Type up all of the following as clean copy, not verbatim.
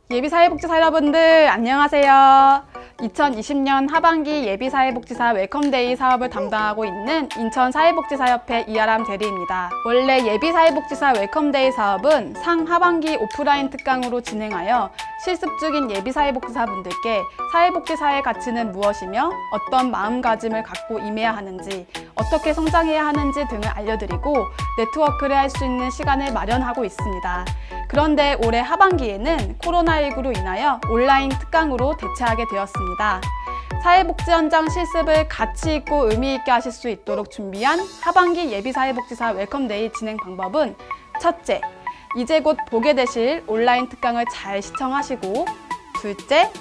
예비사회복지사 여러분들 안녕하세요. 2020년 하반기 예비사회복지사 웰컴데이 사업을 담당하고 있는 인천사회복지사협회 이아람 대리입니다. 원래 예비사회복지사 웰컴데이 사업은 상하반기 오프라인 특강으로 진행하여 실습 중인 예비사회복지사분들께 사회복지사의 가치는 무엇이며 어떤 마음가짐을 갖고 임해야 하는지, 어떻게 성장해야 하는지 등을 알려드리고 네트워크를 할 수 있는 시간을 마련하고 있습니다. 그런데 올해 하반기에는 코로나19로 인하여 온라인 특강으로 대체하게 되었습니다. 사회복지 현장 실습을 가치 있고 의미 있게 하실 수 있도록 준비한 하반기 예비사회복지사 웰컴데이 진행 방법은 첫째, 이제 곧 보게 되실 온라인 특강을 잘 시청하시고, 둘째,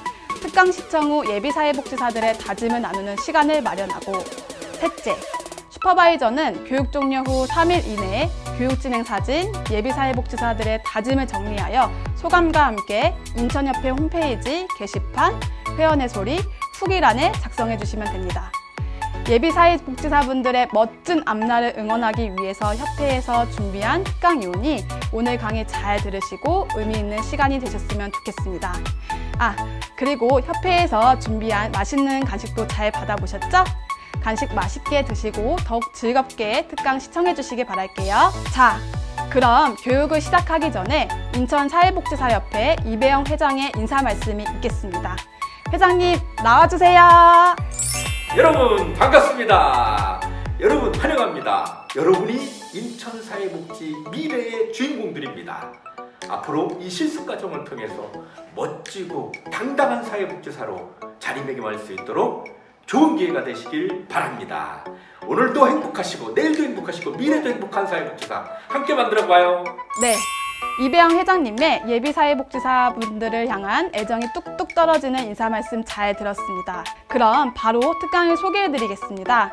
특강 시청 후 예비사회복지사들의 다짐을 나누는 시간을 마련하고, 셋째, 슈퍼바이저는 교육 종료 후 3일 이내에 교육 진행 사진, 예비사회복지사들의 다짐을 정리하여 소감과 함께 인천협회 홈페이지 게시판, 회원의 소리, 후기란에 작성해 주시면 됩니다. 예비사회복지사분들의 멋진 앞날을 응원하기 위해서 협회에서 준비한 특강이오니 오늘 강의 잘 들으시고 의미 있는 시간이 되셨으면 좋겠습니다. 그리고 협회에서 준비한 맛있는 간식도 잘 받아보셨죠? 간식 맛있게 드시고 더욱 즐겁게 특강 시청해 주시기 바랄게요. 자, 그럼 교육을 시작하기 전에 인천사회복지사협회 이배영 회장의 인사 말씀이 있겠습니다. 회장님 나와주세요. 여러분 반갑습니다. 여러분 환영합니다. 여러분이 인천사회복지 미래의 주인공들입니다. 앞으로 이 실습 과정을 통해서 멋지고 당당한 사회복지사로 자리매김할 수 있도록 좋은 기회가 되시길 바랍니다. 오늘도 행복하시고 내일도 행복하시고 미래도 행복한 사회복지사 함께 만들어봐요. 네, 이배영 회장님의 예비사회복지사분들을 향한 애정이 뚝뚝 떨어지는 인사 말씀 잘 들었습니다. 그럼 바로 특강을 소개해드리겠습니다.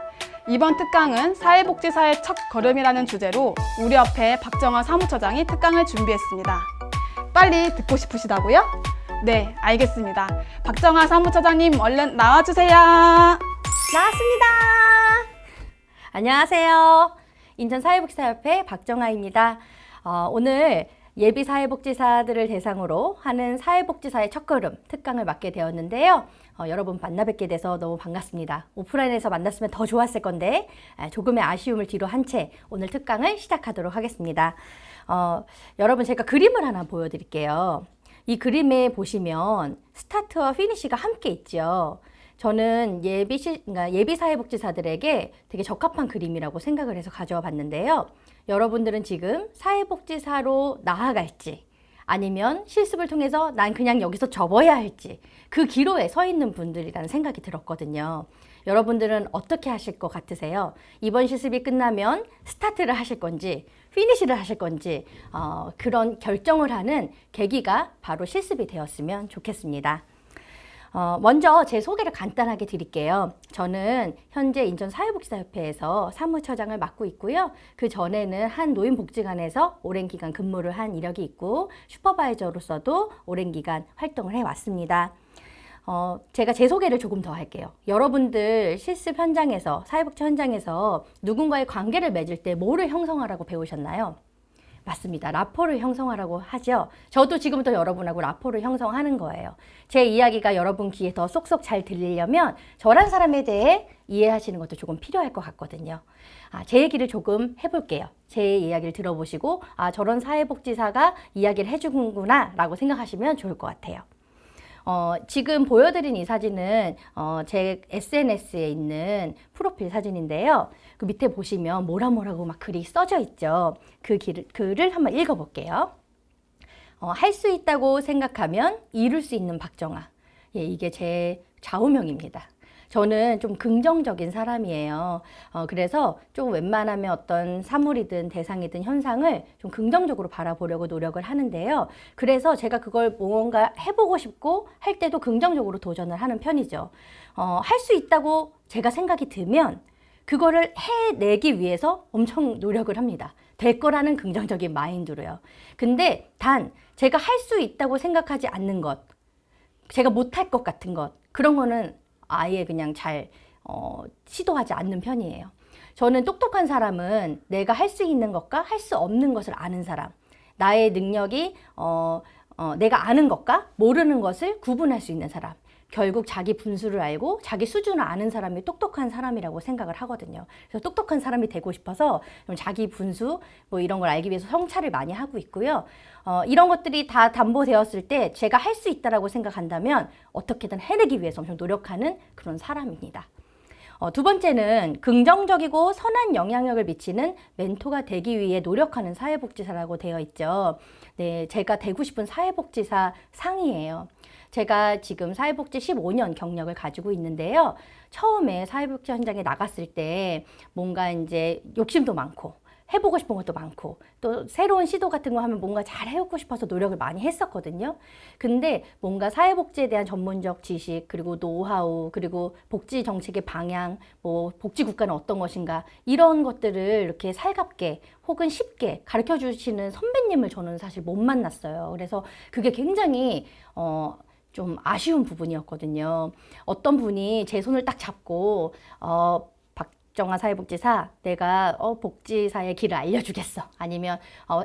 이번 특강은 사회복지사의 첫 걸음이라는 주제로 우리 협회 박정화 사무처장이 특강을 준비했습니다. 빨리 듣고 싶으시다고요? 네, 알겠습니다. 박정화 사무처장님 얼른 나와주세요. 나왔습니다. 안녕하세요. 인천사회복지사협회 박정아입니다. 오늘 예비사회복지사들을 대상으로 하는 사회복지사의 첫걸음 특강을 맡게 되었는데요. 여러분 만나 뵙게 돼서 너무 반갑습니다. 오프라인에서 만났으면 더 좋았을 건데 조금의 아쉬움을 뒤로 한 채 오늘 특강을 시작하도록 하겠습니다. 여러분 제가 그림을 하나 보여드릴게요. 이 그림에 보시면 스타트와 피니시가 함께 있죠. 저는 예비사회복지사들에게 되게 적합한 그림이라고 생각을 해서 가져와 봤는데요. 여러분들은 지금 사회복지사로 나아갈지 아니면 실습을 통해서 난 그냥 여기서 접어야 할지 그 기로에 서 있는 분들이라는 생각이 들었거든요. 여러분들은 어떻게 하실 것 같으세요? 이번 실습이 끝나면 스타트를 하실 건지 피니시를 하실 건지 그런 결정을 하는 계기가 바로 실습이 되었으면 좋겠습니다. 먼저 제 소개를 간단하게 드릴게요. 저는 현재 인천사회복지사협회에서 사무처장을 맡고 있고요. 그 전에는 한 노인복지관에서 오랜 기간 근무를 한 이력이 있고 슈퍼바이저로서도 오랜 기간 활동을 해왔습니다. 제가 제 소개를 조금 더 할게요. 여러분들 실습 현장에서, 사회복지 현장에서 누군가의 관계를 맺을 때 뭐를 형성하라고 배우셨나요? 맞습니다. 라포를 형성하라고 하죠. 저도 지금부터 여러분하고 라포를 형성하는 거예요. 제 이야기가 여러분 귀에 더 쏙쏙 잘 들리려면 저란 사람에 대해 이해하시는 것도 조금 필요할 것 같거든요. 제 얘기를 조금 해볼게요. 제 이야기를 들어보시고 저런 사회복지사가 이야기를 해주는구나 라고 생각하시면 좋을 것 같아요. 지금 보여드린 이 사진은 제 SNS에 있는 프로필 사진인데요. 그 밑에 보시면 뭐라고 막 글이 써져 있죠. 그 글을 한번 읽어볼게요. 할 수 있다고 생각하면 이룰 수 있는 박정아. 예, 이게 제 좌우명입니다. 저는 좀 긍정적인 사람이에요. 그래서 좀 웬만하면 어떤 사물이든 대상이든 현상을 좀 긍정적으로 바라보려고 노력을 하는데요. 그래서 제가 그걸 뭔가 해보고 싶고 할 때도 긍정적으로 도전을 하는 편이죠. 할 수 있다고 제가 생각이 들면 그거를 해내기 위해서 엄청 노력을 합니다. 될 거라는 긍정적인 마인드로요. 근데 단 제가 할 수 있다고 생각하지 않는 것, 제가 못할 것 같은 것, 그런 거는 아예 그냥 잘 시도하지 않는 편이에요. 저는 똑똑한 사람은 내가 할 수 있는 것과 할 수 없는 것을 아는 사람, 나의 능력이 내가 아는 것과 모르는 것을 구분할 수 있는 사람. 결국 자기 분수를 알고 자기 수준을 아는 사람이 똑똑한 사람이라고 생각을 하거든요. 그래서 똑똑한 사람이 되고 싶어서 좀 자기 분수 뭐 이런 걸 알기 위해서 성찰을 많이 하고 있고요. 이런 것들이 다 담보되었을 때 제가 할 수 있다라고 생각한다면 어떻게든 해내기 위해서 엄청 노력하는 그런 사람입니다. 두 번째는 긍정적이고 선한 영향력을 미치는 멘토가 되기 위해 노력하는 사회복지사라고 되어 있죠. 네, 제가 되고 싶은 사회복지사 상이에요. 제가 지금 사회복지 15년 경력을 가지고 있는데요. 처음에 사회복지 현장에 나갔을 때 뭔가 이제 욕심도 많고 해보고 싶은 것도 많고 또 새로운 시도 같은 거 하면 뭔가 잘 해오고 싶어서 노력을 많이 했었거든요. 근데 뭔가 사회복지에 대한 전문적 지식 그리고 노하우 그리고 복지 정책의 방향 뭐 복지국가는 어떤 것인가 이런 것들을 이렇게 살갑게 혹은 쉽게 가르쳐 주시는 선배님을 저는 사실 못 만났어요. 그래서 그게 굉장히 좀 아쉬운 부분이었거든요. 어떤 분이 제 손을 딱 잡고 박정아 사회복지사 내가 복지사의 길을 알려주겠어. 아니면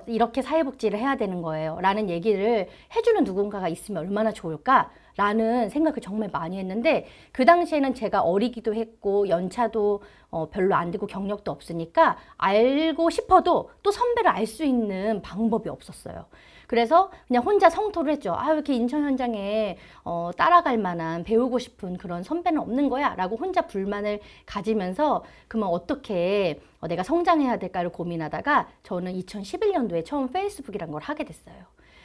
이렇게 사회복지를 해야 되는 거예요. 라는 얘기를 해주는 누군가가 있으면 얼마나 좋을까? 라는 생각을 정말 많이 했는데 그 당시에는 제가 어리기도 했고 연차도 별로 안 되고 경력도 없으니까 알고 싶어도 또 선배를 알 수 있는 방법이 없었어요. 그래서 그냥 혼자 성토를 했죠. 이렇게 인천 현장에 따라갈 만한 배우고 싶은 그런 선배는 없는 거야 라고 혼자 불만을 가지면서 그러면 어떻게 내가 성장해야 될까를 고민하다가 저는 2011년도에 처음 페이스북이란 걸 하게 됐어요.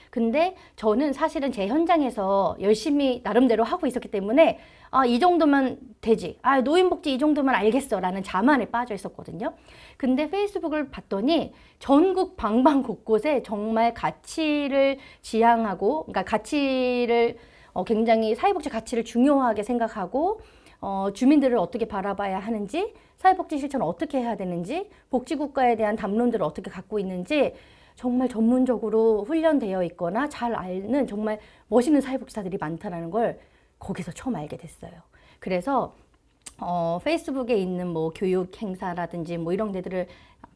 근데 저는 사실은 제 현장에서 열심히 나름대로 하고 있었기 때문에 이 정도면 되지. 노인복지 이 정도면 알겠어. 라는 자만에 빠져 있었거든요. 근데 페이스북을 봤더니 전국 방방 곳곳에 정말 가치를 지향하고, 그러니까 가치를 굉장히 사회복지 가치를 중요하게 생각하고, 주민들을 어떻게 바라봐야 하는지, 사회복지 실천을 어떻게 해야 되는지, 복지국가에 대한 담론들을 어떻게 갖고 있는지, 정말 전문적으로 훈련되어 있거나 잘 아는 정말 멋있는 사회복지사들이 많다는 걸 거기서 처음 알게 됐어요. 그래서 페이스북에 있는 뭐 교육 행사라든지 뭐 이런 데들을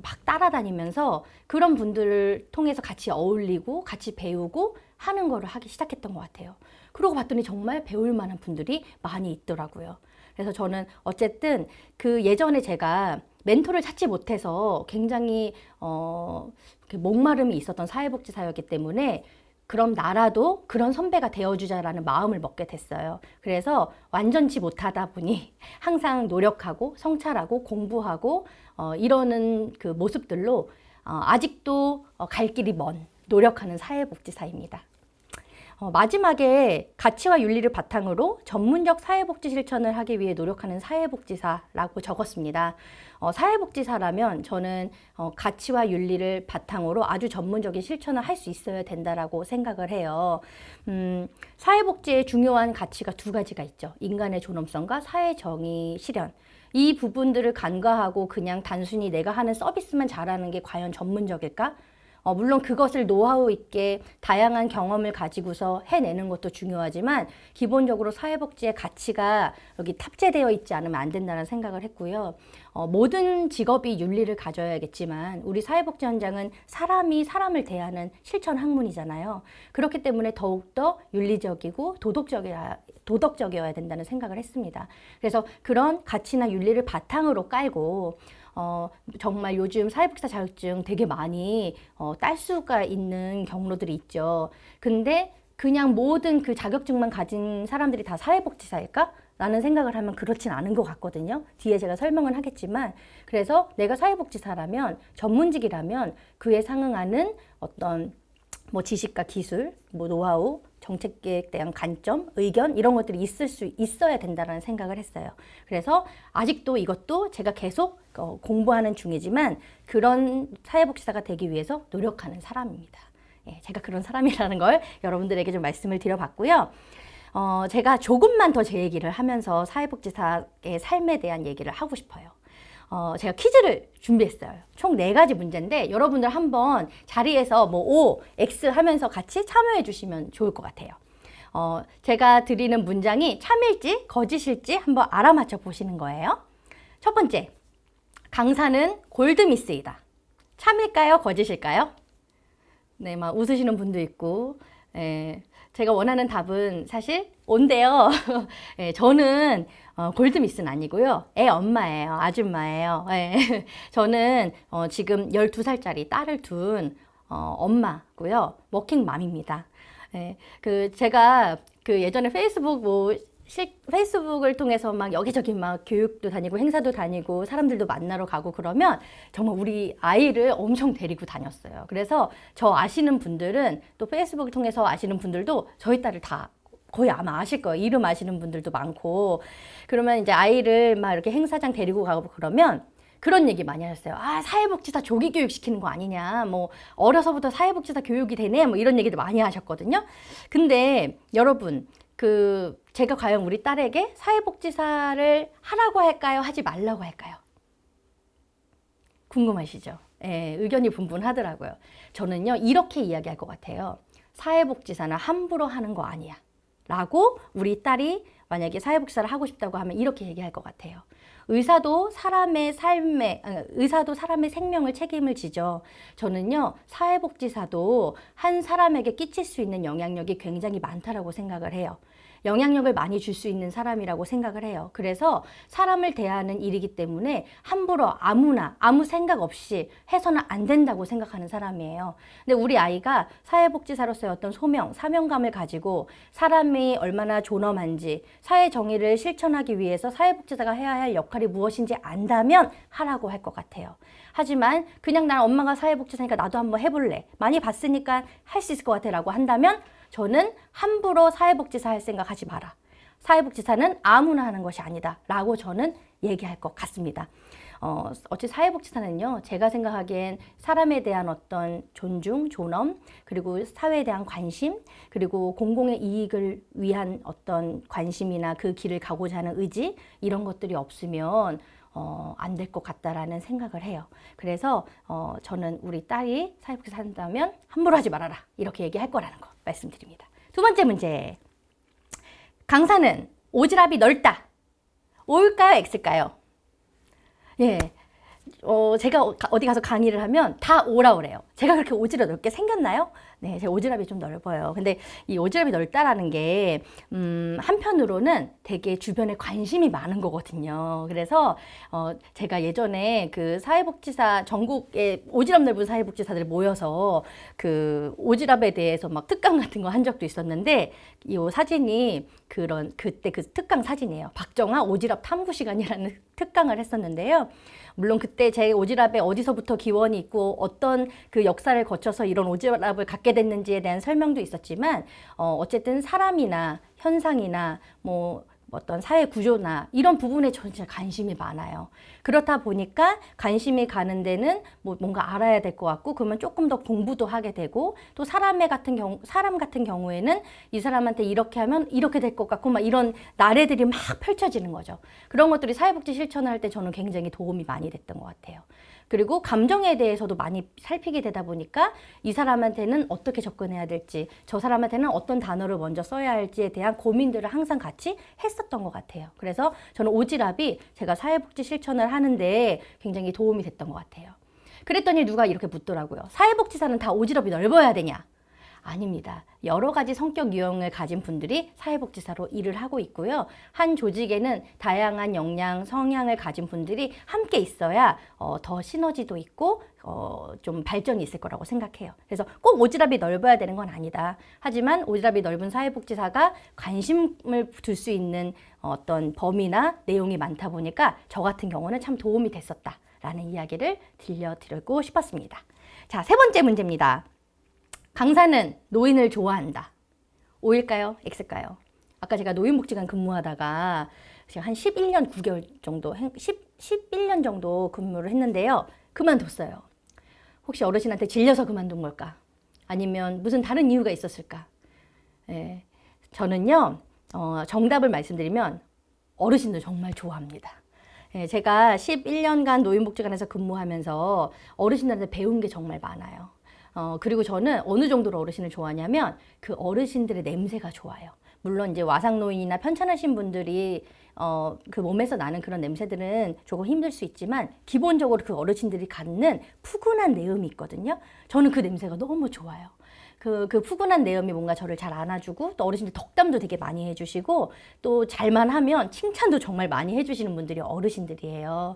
막 따라다니면서 그런 분들을 통해서 같이 어울리고 같이 배우고 하는 거를 하기 시작했던 것 같아요. 그러고 봤더니 정말 배울 만한 분들이 많이 있더라고요. 그래서 저는 어쨌든 그 예전에 제가 멘토를 찾지 못해서 굉장히 목마름이 있었던 사회복지사였기 때문에 그럼 나라도 그런 선배가 되어주자라는 마음을 먹게 됐어요. 그래서 완전치 못하다 보니 항상 노력하고 성찰하고 공부하고 이러는 그 모습들로 아직도 갈 길이 먼 노력하는 사회복지사입니다. 마지막에 가치와 윤리를 바탕으로 전문적 사회복지 실천을 하기 위해 노력하는 사회복지사라고 적었습니다. 사회복지사라면 저는 가치와 윤리를 바탕으로 아주 전문적인 실천을 할 수 있어야 된다라고 생각을 해요. 사회복지의 중요한 가치가 두 가지가 있죠. 인간의 존엄성과 사회정의 실현. 이 부분들을 간과하고 그냥 단순히 내가 하는 서비스만 잘하는 게 과연 전문적일까? 물론 그것을 노하우 있게 다양한 경험을 가지고서 해내는 것도 중요하지만 기본적으로 사회복지의 가치가 여기 탑재되어 있지 않으면 안 된다는 생각을 했고요. 모든 직업이 윤리를 가져야겠지만 우리 사회복지 현장은 사람이 사람을 대하는 실천 학문이잖아요. 그렇기 때문에 더욱더 윤리적이고 도덕적이어야 된다는 생각을 했습니다. 그래서 그런 가치나 윤리를 바탕으로 깔고 정말 요즘 사회복지사 자격증 되게 많이 딸 수가 있는 경로들이 있죠. 근데 그냥 모든 그 자격증만 가진 사람들이 다 사회복지사일까? 라는 생각을 하면 그렇진 않은 것 같거든요. 뒤에 제가 설명을 하겠지만 그래서 내가 사회복지사라면 전문직이라면 그에 상응하는 어떤 뭐 지식과 기술, 뭐 노하우, 정책에 대한 관점, 의견 이런 것들이 있을 수 있어야 된다는 생각을 했어요. 그래서 아직도 이것도 제가 계속 공부하는 중이지만 그런 사회복지사가 되기 위해서 노력하는 사람입니다. 예, 제가 그런 사람이라는 걸 여러분들에게 좀 말씀을 드려봤고요. 제가 조금만 더 제 얘기를 하면서 사회복지사의 삶에 대한 얘기를 하고 싶어요. 제가 퀴즈를 준비했어요. 총 4가지 문제인데 여러분들 한번 자리에서 뭐 O, X 하면서 같이 참여해 주시면 좋을 것 같아요. 제가 드리는 문장이 참일지 거짓일지 한번 알아맞혀 보시는 거예요. 첫 번째, 강사는 골드미스이다. 참일까요? 거짓일까요? 네, 막 웃으시는 분도 있고 제가 원하는 답은 사실 온데요. 저는 골드미스는 아니고요. 애 엄마예요. 아줌마예요. 저는 지금 12살짜리 딸을 둔 엄마고요. 워킹맘입니다. 제가 예전에 페이스북을 통해서 막 여기저기 막 교육도 다니고 행사도 다니고 사람들도 만나러 가고 그러면 정말 우리 아이를 엄청 데리고 다녔어요. 그래서 저 아시는 분들은 또 페이스북을 통해서 아시는 분들도 저희 딸을 다 거의 아마 아실 거예요. 이름 아시는 분들도 많고. 그러면 이제 아이를 막 이렇게 행사장 데리고 가고 그러면 그런 얘기 많이 하셨어요. 아, 사회복지사 조기 교육 시키는 거 아니냐. 뭐 어려서부터 사회복지사 교육이 되네. 뭐 이런 얘기도 많이 하셨거든요. 근데 여러분, 제가 과연 우리 딸에게 사회복지사를 하라고 할까요? 하지 말라고 할까요? 궁금하시죠? 의견이 분분하더라고요. 저는요, 이렇게 이야기할 것 같아요. 사회복지사는 함부로 하는 거 아니야. 라고 우리 딸이 만약에 사회복지사를 하고 싶다고 하면 이렇게 얘기할 것 같아요. 의사도 사람의 생명을 책임을 지죠. 저는요, 사회복지사도 한 사람에게 끼칠 수 있는 영향력이 굉장히 많다라고 생각을 해요. 영향력을 많이 줄 수 있는 사람이라고 생각을 해요. 그래서 사람을 대하는 일이기 때문에 함부로 아무나 아무 생각 없이 해서는 안 된다고 생각하는 사람이에요. 근데 우리 아이가 사회복지사로서의 어떤 소명, 사명감을 가지고 사람이 얼마나 존엄한지, 사회 정의를 실천하기 위해서 사회복지사가 해야 할 역할이 무엇인지 안다면 하라고 할 것 같아요. 하지만 그냥 난 엄마가 사회복지사니까 나도 한번 해볼래. 많이 봤으니까 할 수 있을 것 같아 라고 한다면 저는 함부로 사회복지사 할 생각 하지 마라. 사회복지사는 아무나 하는 것이 아니다. 라고 저는 얘기할 것 같습니다. 어찌 사회복지사는요, 제가 생각하기엔 사람에 대한 어떤 존중, 존엄, 그리고 사회에 대한 관심, 그리고 공공의 이익을 위한 어떤 관심이나 그 길을 가고자 하는 의지, 이런 것들이 없으면 안 될 것 같다라는 생각을 해요. 그래서 저는 우리 딸이 사회복지사 한다면 함부로 하지 말아라. 이렇게 얘기할 거라는 거 말씀드립니다. 두 번째 문제. 강사는 오지랖이 넓다. O일까요? X일까요? 예. 제가 어디 가서 강의를 하면 다 오라 그래요. 제가 그렇게 오지랖 넓게 생겼나요? 네, 제 오지랖이 좀 넓어요. 근데 이 오지랖이 넓다라는 게, 한편으로는 되게 주변에 관심이 많은 거거든요. 그래서, 제가 예전에 사회복지사, 전국에 오지랖 넓은 사회복지사들이 모여서 오지랖에 대해서 막 특강 같은 거 한 적도 있었는데, 이 사진이 그때 그 특강 사진이에요. 박정아 오지랖 탐구 시간이라는 특강을 했었는데요. 물론 그때 제 오지랖에 어디서부터 기원이 있고 어떤 그 역사를 거쳐서 이런 오지랖을 갖게 됐는지에 대한 설명도 있었지만 어쨌든 사람이나 현상이나 뭐 어떤 사회 구조나 이런 부분에 저는 진짜 관심이 많아요. 그렇다 보니까 관심이 가는 데는 뭔가 알아야 될 것 같고, 그러면 조금 더 공부도 하게 되고, 또 사람 같은 경우에는 이 사람한테 이렇게 하면 이렇게 될 것 같고, 막 이런 나래들이 막 펼쳐지는 거죠. 그런 것들이 사회복지 실천을 할 때 저는 굉장히 도움이 많이 됐던 것 같아요. 그리고 감정에 대해서도 많이 살피게 되다 보니까 이 사람한테는 어떻게 접근해야 될지, 저 사람한테는 어떤 단어를 먼저 써야 할지에 대한 고민들을 항상 같이 했었던 것 같아요. 그래서 저는 오지랖이 제가 사회복지 실천을 하는데 굉장히 도움이 됐던 것 같아요. 그랬더니 누가 이렇게 묻더라고요. 사회복지사는 다 오지랖이 넓어야 되냐? 아닙니다. 여러 가지 성격 유형을 가진 분들이 사회복지사로 일을 하고 있고요. 한 조직에는 다양한 역량, 성향을 가진 분들이 함께 있어야 더 시너지도 있고 좀 발전이 있을 거라고 생각해요. 그래서 꼭 오지랖이 넓어야 되는 건 아니다. 하지만 오지랖이 넓은 사회복지사가 관심을 둘 수 있는 어떤 범위나 내용이 많다 보니까 저 같은 경우는 참 도움이 됐었다라는 이야기를 들려드리고 싶었습니다. 자, 세 번째 문제입니다. 강사는 노인을 좋아한다. O일까요? X일까요? 아까 제가 노인복지관 근무하다가 제가 한 11년 9개월 정도, 11년 정도 근무를 했는데요. 그만뒀어요. 혹시 어르신한테 질려서 그만둔 걸까? 아니면 무슨 다른 이유가 있었을까? 예, 저는요, 정답을 말씀드리면 어르신들 정말 좋아합니다. 예, 제가 11년간 노인복지관에서 근무하면서 어르신들한테 배운 게 정말 많아요. 그리고 저는 어느 정도로 어르신을 좋아하냐면 그 어르신들의 냄새가 좋아요. 물론 이제 와상노인이나 편찮으신 분들이 그 몸에서 나는 그런 냄새들은 조금 힘들 수 있지만 기본적으로 그 어르신들이 갖는 푸근한 내음이 있거든요. 저는 그 냄새가 너무 좋아요. 그 푸근한 내음이 뭔가 저를 잘 안아주고 또 어르신들 덕담도 되게 많이 해주시고 또 잘만 하면 칭찬도 정말 많이 해주시는 분들이 어르신들이에요.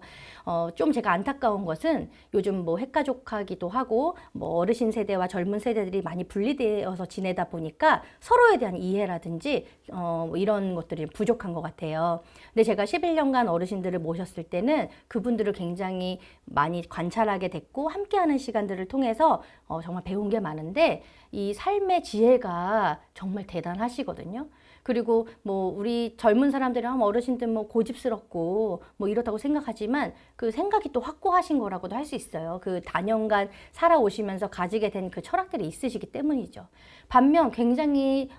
좀 제가 안타까운 것은 요즘 뭐 핵가족하기도 하고 뭐 어르신 세대와 젊은 세대들이 많이 분리되어서 지내다 보니까 서로에 대한 이해라든지 뭐 이런 것들이 부족한 것 같아요. 근데 제가 11년간 어르신들을 모셨을 때는 그분들을 굉장히 많이 관찰하게 됐고 함께하는 시간들을 통해서 정말 배운 게 많은데 이 삶의 지혜가 정말 대단하시거든요. 그리고 뭐 우리 젊은 사람들이 하면 어르신들 뭐 고집스럽고 뭐 이렇다고 생각하지만 그 생각이 또 확고하신 거라고도 할 수 있어요. 그 다년간 살아오시면서 가지게 된 그 철학들이 있으시기 때문이죠. 반면 굉장히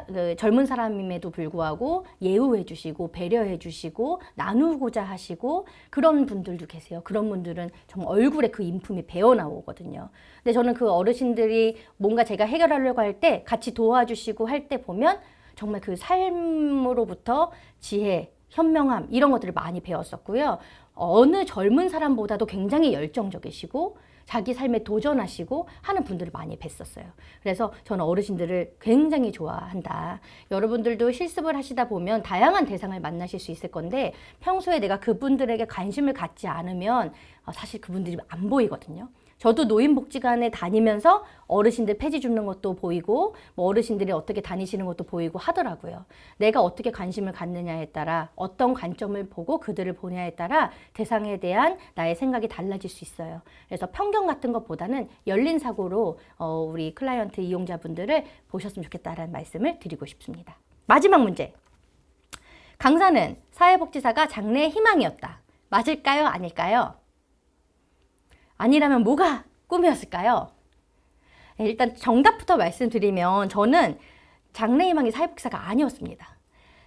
그 젊은 사람임에도 불구하고 예우해 주시고 배려해 주시고 나누고자 하시고 그런 분들도 계세요. 그런 분들은 정말 얼굴에 그 인품이 배어 나오거든요. 근데 저는 그 어르신들이 뭔가 제가 해결하려고 할 때 같이 도와주시고 할 때 보면 정말 그 삶으로부터 지혜, 현명함 이런 것들을 많이 배웠었고요. 어느 젊은 사람보다도 굉장히 열정적이시고 자기 삶에 도전하시고 하는 분들을 많이 뵀었어요. 그래서 저는 어르신들을 굉장히 좋아한다. 여러분들도 실습을 하시다 보면 다양한 대상을 만나실 수 있을 건데 평소에 내가 그분들에게 관심을 갖지 않으면 사실 그분들이 안 보이거든요. 저도 노인복지관에 다니면서 어르신들 폐지 줍는 것도 보이고 뭐 어르신들이 어떻게 다니시는 것도 보이고 하더라고요. 내가 어떻게 관심을 갖느냐에 따라 어떤 관점을 보고 그들을 보냐에 따라 대상에 대한 나의 생각이 달라질 수 있어요. 그래서 편견 같은 것보다는 열린 사고로 우리 클라이언트 이용자분들을 보셨으면 좋겠다라는 말씀을 드리고 싶습니다. 마지막 문제. 강사는 사회복지사가 장래의 희망이었다. 맞을까요? 아닐까요? 아니라면 뭐가 꿈이었을까요? 일단 정답부터 말씀드리면 저는 장래희망이 사회복지사가 아니었습니다.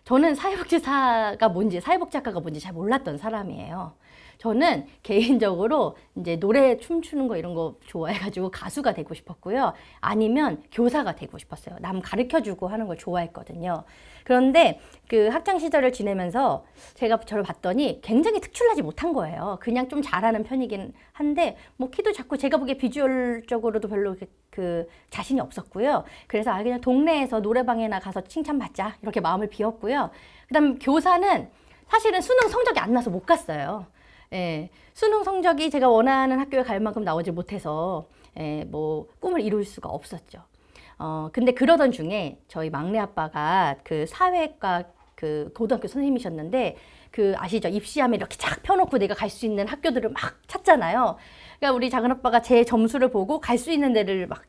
저는 사회복지사가 뭔지, 사회복지학과가 뭔지 잘 몰랐던 사람이에요. 저는 개인적으로 이제 노래 춤추는 거 이런 거 좋아해가지고 가수가 되고 싶었고요. 아니면 교사가 되고 싶었어요. 남 가르쳐주고 하는 걸 좋아했거든요. 그런데 그 학창 시절을 지내면서 제가 저를 봤더니 굉장히 특출나지 못한 거예요. 그냥 좀 잘하는 편이긴 한데 뭐 키도 작고 제가 보기에 비주얼적으로도 별로 그 자신이 없었고요. 그래서 그냥 동네에서 노래방에나 가서 칭찬받자 이렇게 마음을 비웠고요. 그다음 교사는 사실은 수능 성적이 안 나서 못 갔어요. 예, 수능 성적이 제가 원하는 학교에 갈 만큼 나오지 못해서 뭐 꿈을 이룰 수가 없었죠. 근데 그러던 중에 저희 막내 아빠가 그 사회과 그 고등학교 선생님이셨는데 그 아시죠? 입시함에 이렇게 쫙 펴놓고 내가 갈 수 있는 학교들을 막 찾잖아요. 그러니까 우리 작은 아빠가 제 점수를 보고 갈 수 있는 데를 막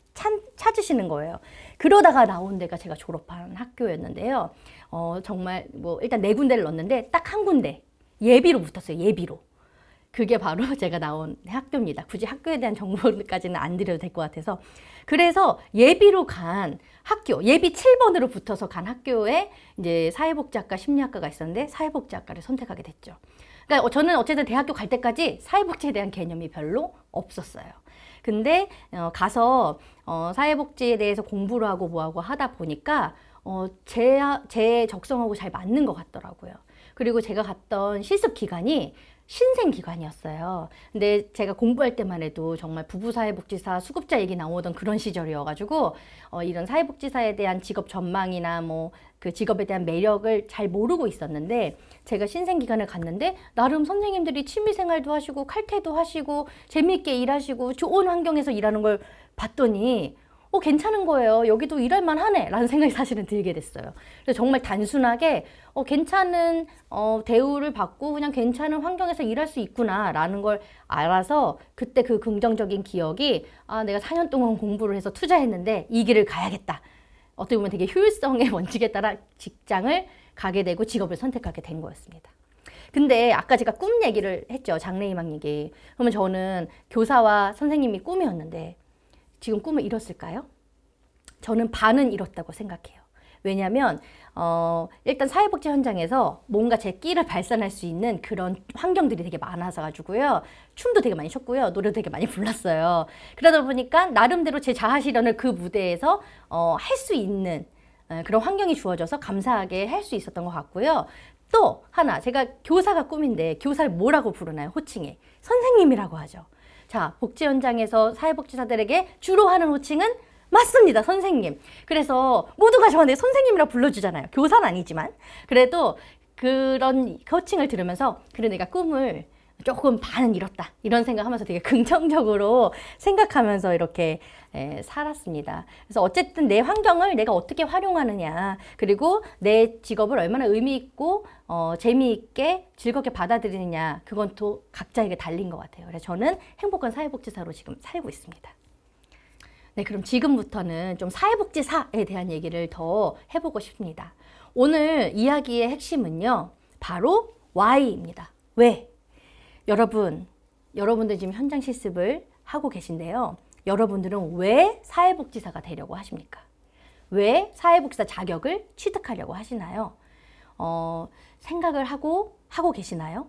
찾으시는 거예요. 그러다가 나온 데가 제가 졸업한 학교였는데요. 정말 뭐 일단 4군데를 넣었는데 딱 한 군데 예비로 붙었어요. 예비로. 그게 바로 제가 나온 학교입니다. 굳이 학교에 대한 정보까지는 안 드려도 될 것 같아서. 그래서 예비로 간 학교, 예비 7번으로 붙어서 간 학교에 이제 사회복지학과, 심리학과가 있었는데 사회복지학과를 선택하게 됐죠. 그러니까 저는 어쨌든 대학교 갈 때까지 사회복지에 대한 개념이 별로 없었어요. 근데 가서 사회복지에 대해서 공부를 하고 뭐하고 하다 보니까 제 적성하고 잘 맞는 것 같더라고요. 그리고 제가 갔던 실습 기간이 신생 기관이었어요. 근데 제가 공부할 때만 해도 정말 부부사회복지사 수급자 얘기 나오던 그런 시절이어가지고 이런 사회복지사에 대한 직업 전망이나 뭐 그 직업에 대한 매력을 잘 모르고 있었는데 제가 신생 기관을 갔는데 나름 선생님들이 취미생활도 하시고 칼퇴도 하시고 재미있게 일하시고 좋은 환경에서 일하는 걸 봤더니 괜찮은 거예요. 여기도 일할만 하네 라는 생각이 사실은 들게 됐어요. 그래서 정말 단순하게 괜찮은 대우를 받고 그냥 괜찮은 환경에서 일할 수 있구나 라는 걸 알아서 그때 그 긍정적인 기억이 내가 4년 동안 공부를 해서 투자했는데 이 길을 가야겠다. 어떻게 보면 되게 효율성의 원칙에 따라 직장을 가게 되고 직업을 선택하게 된 거였습니다. 근데 아까 제가 꿈 얘기를 했죠. 장래희망 얘기. 그러면 저는 교사와 선생님이 꿈이었는데 지금 꿈을 이뤘을까요? 저는 반은 이뤘다고 생각해요. 왜냐하면 일단 사회복지 현장에서 뭔가 제 끼를 발산할 수 있는 그런 환경들이 되게 많아서 가지고요. 춤도 되게 많이 췄고요. 노래도 되게 많이 불렀어요. 그러다 보니까 나름대로 제 자아 실현을 그 무대에서 할 수 있는 그런 환경이 주어져서 감사하게 할 수 있었던 것 같고요. 또 하나, 제가 교사가 꿈인데 교사를 뭐라고 부르나요? 호칭에 선생님이라고 하죠. 자, 복지 현장에서 사회복지사들에게 주로 하는 호칭은 맞습니다, 선생님. 그래서 모두가 저한테 선생님이라 불러주잖아요. 교사는 아니지만. 그래도 그런 코칭을 들으면서 그래 내가 꿈을 조금 반은 이뤘다 이런 생각하면서 되게 긍정적으로 생각하면서 이렇게 살았습니다. 그래서 어쨌든 내 환경을 내가 어떻게 활용하느냐, 그리고 내 직업을 얼마나 의미 있고 재미있게 즐겁게 받아들이느냐, 그건 또 각자에게 달린 것 같아요. 그래서 저는 행복한 사회복지사로 지금 살고 있습니다. 네, 그럼 지금부터는 좀 사회복지사에 대한 얘기를 더 해보고 싶습니다. 오늘 이야기의 핵심은요, 바로 Why입니다. 왜? 여러분들 지금 현장 실습을 하고 계신데요. 여러분들은 왜 사회복지사가 되려고 하십니까? 왜 사회복지사 자격을 취득하려고 하시나요? 생각을 하고 계시나요?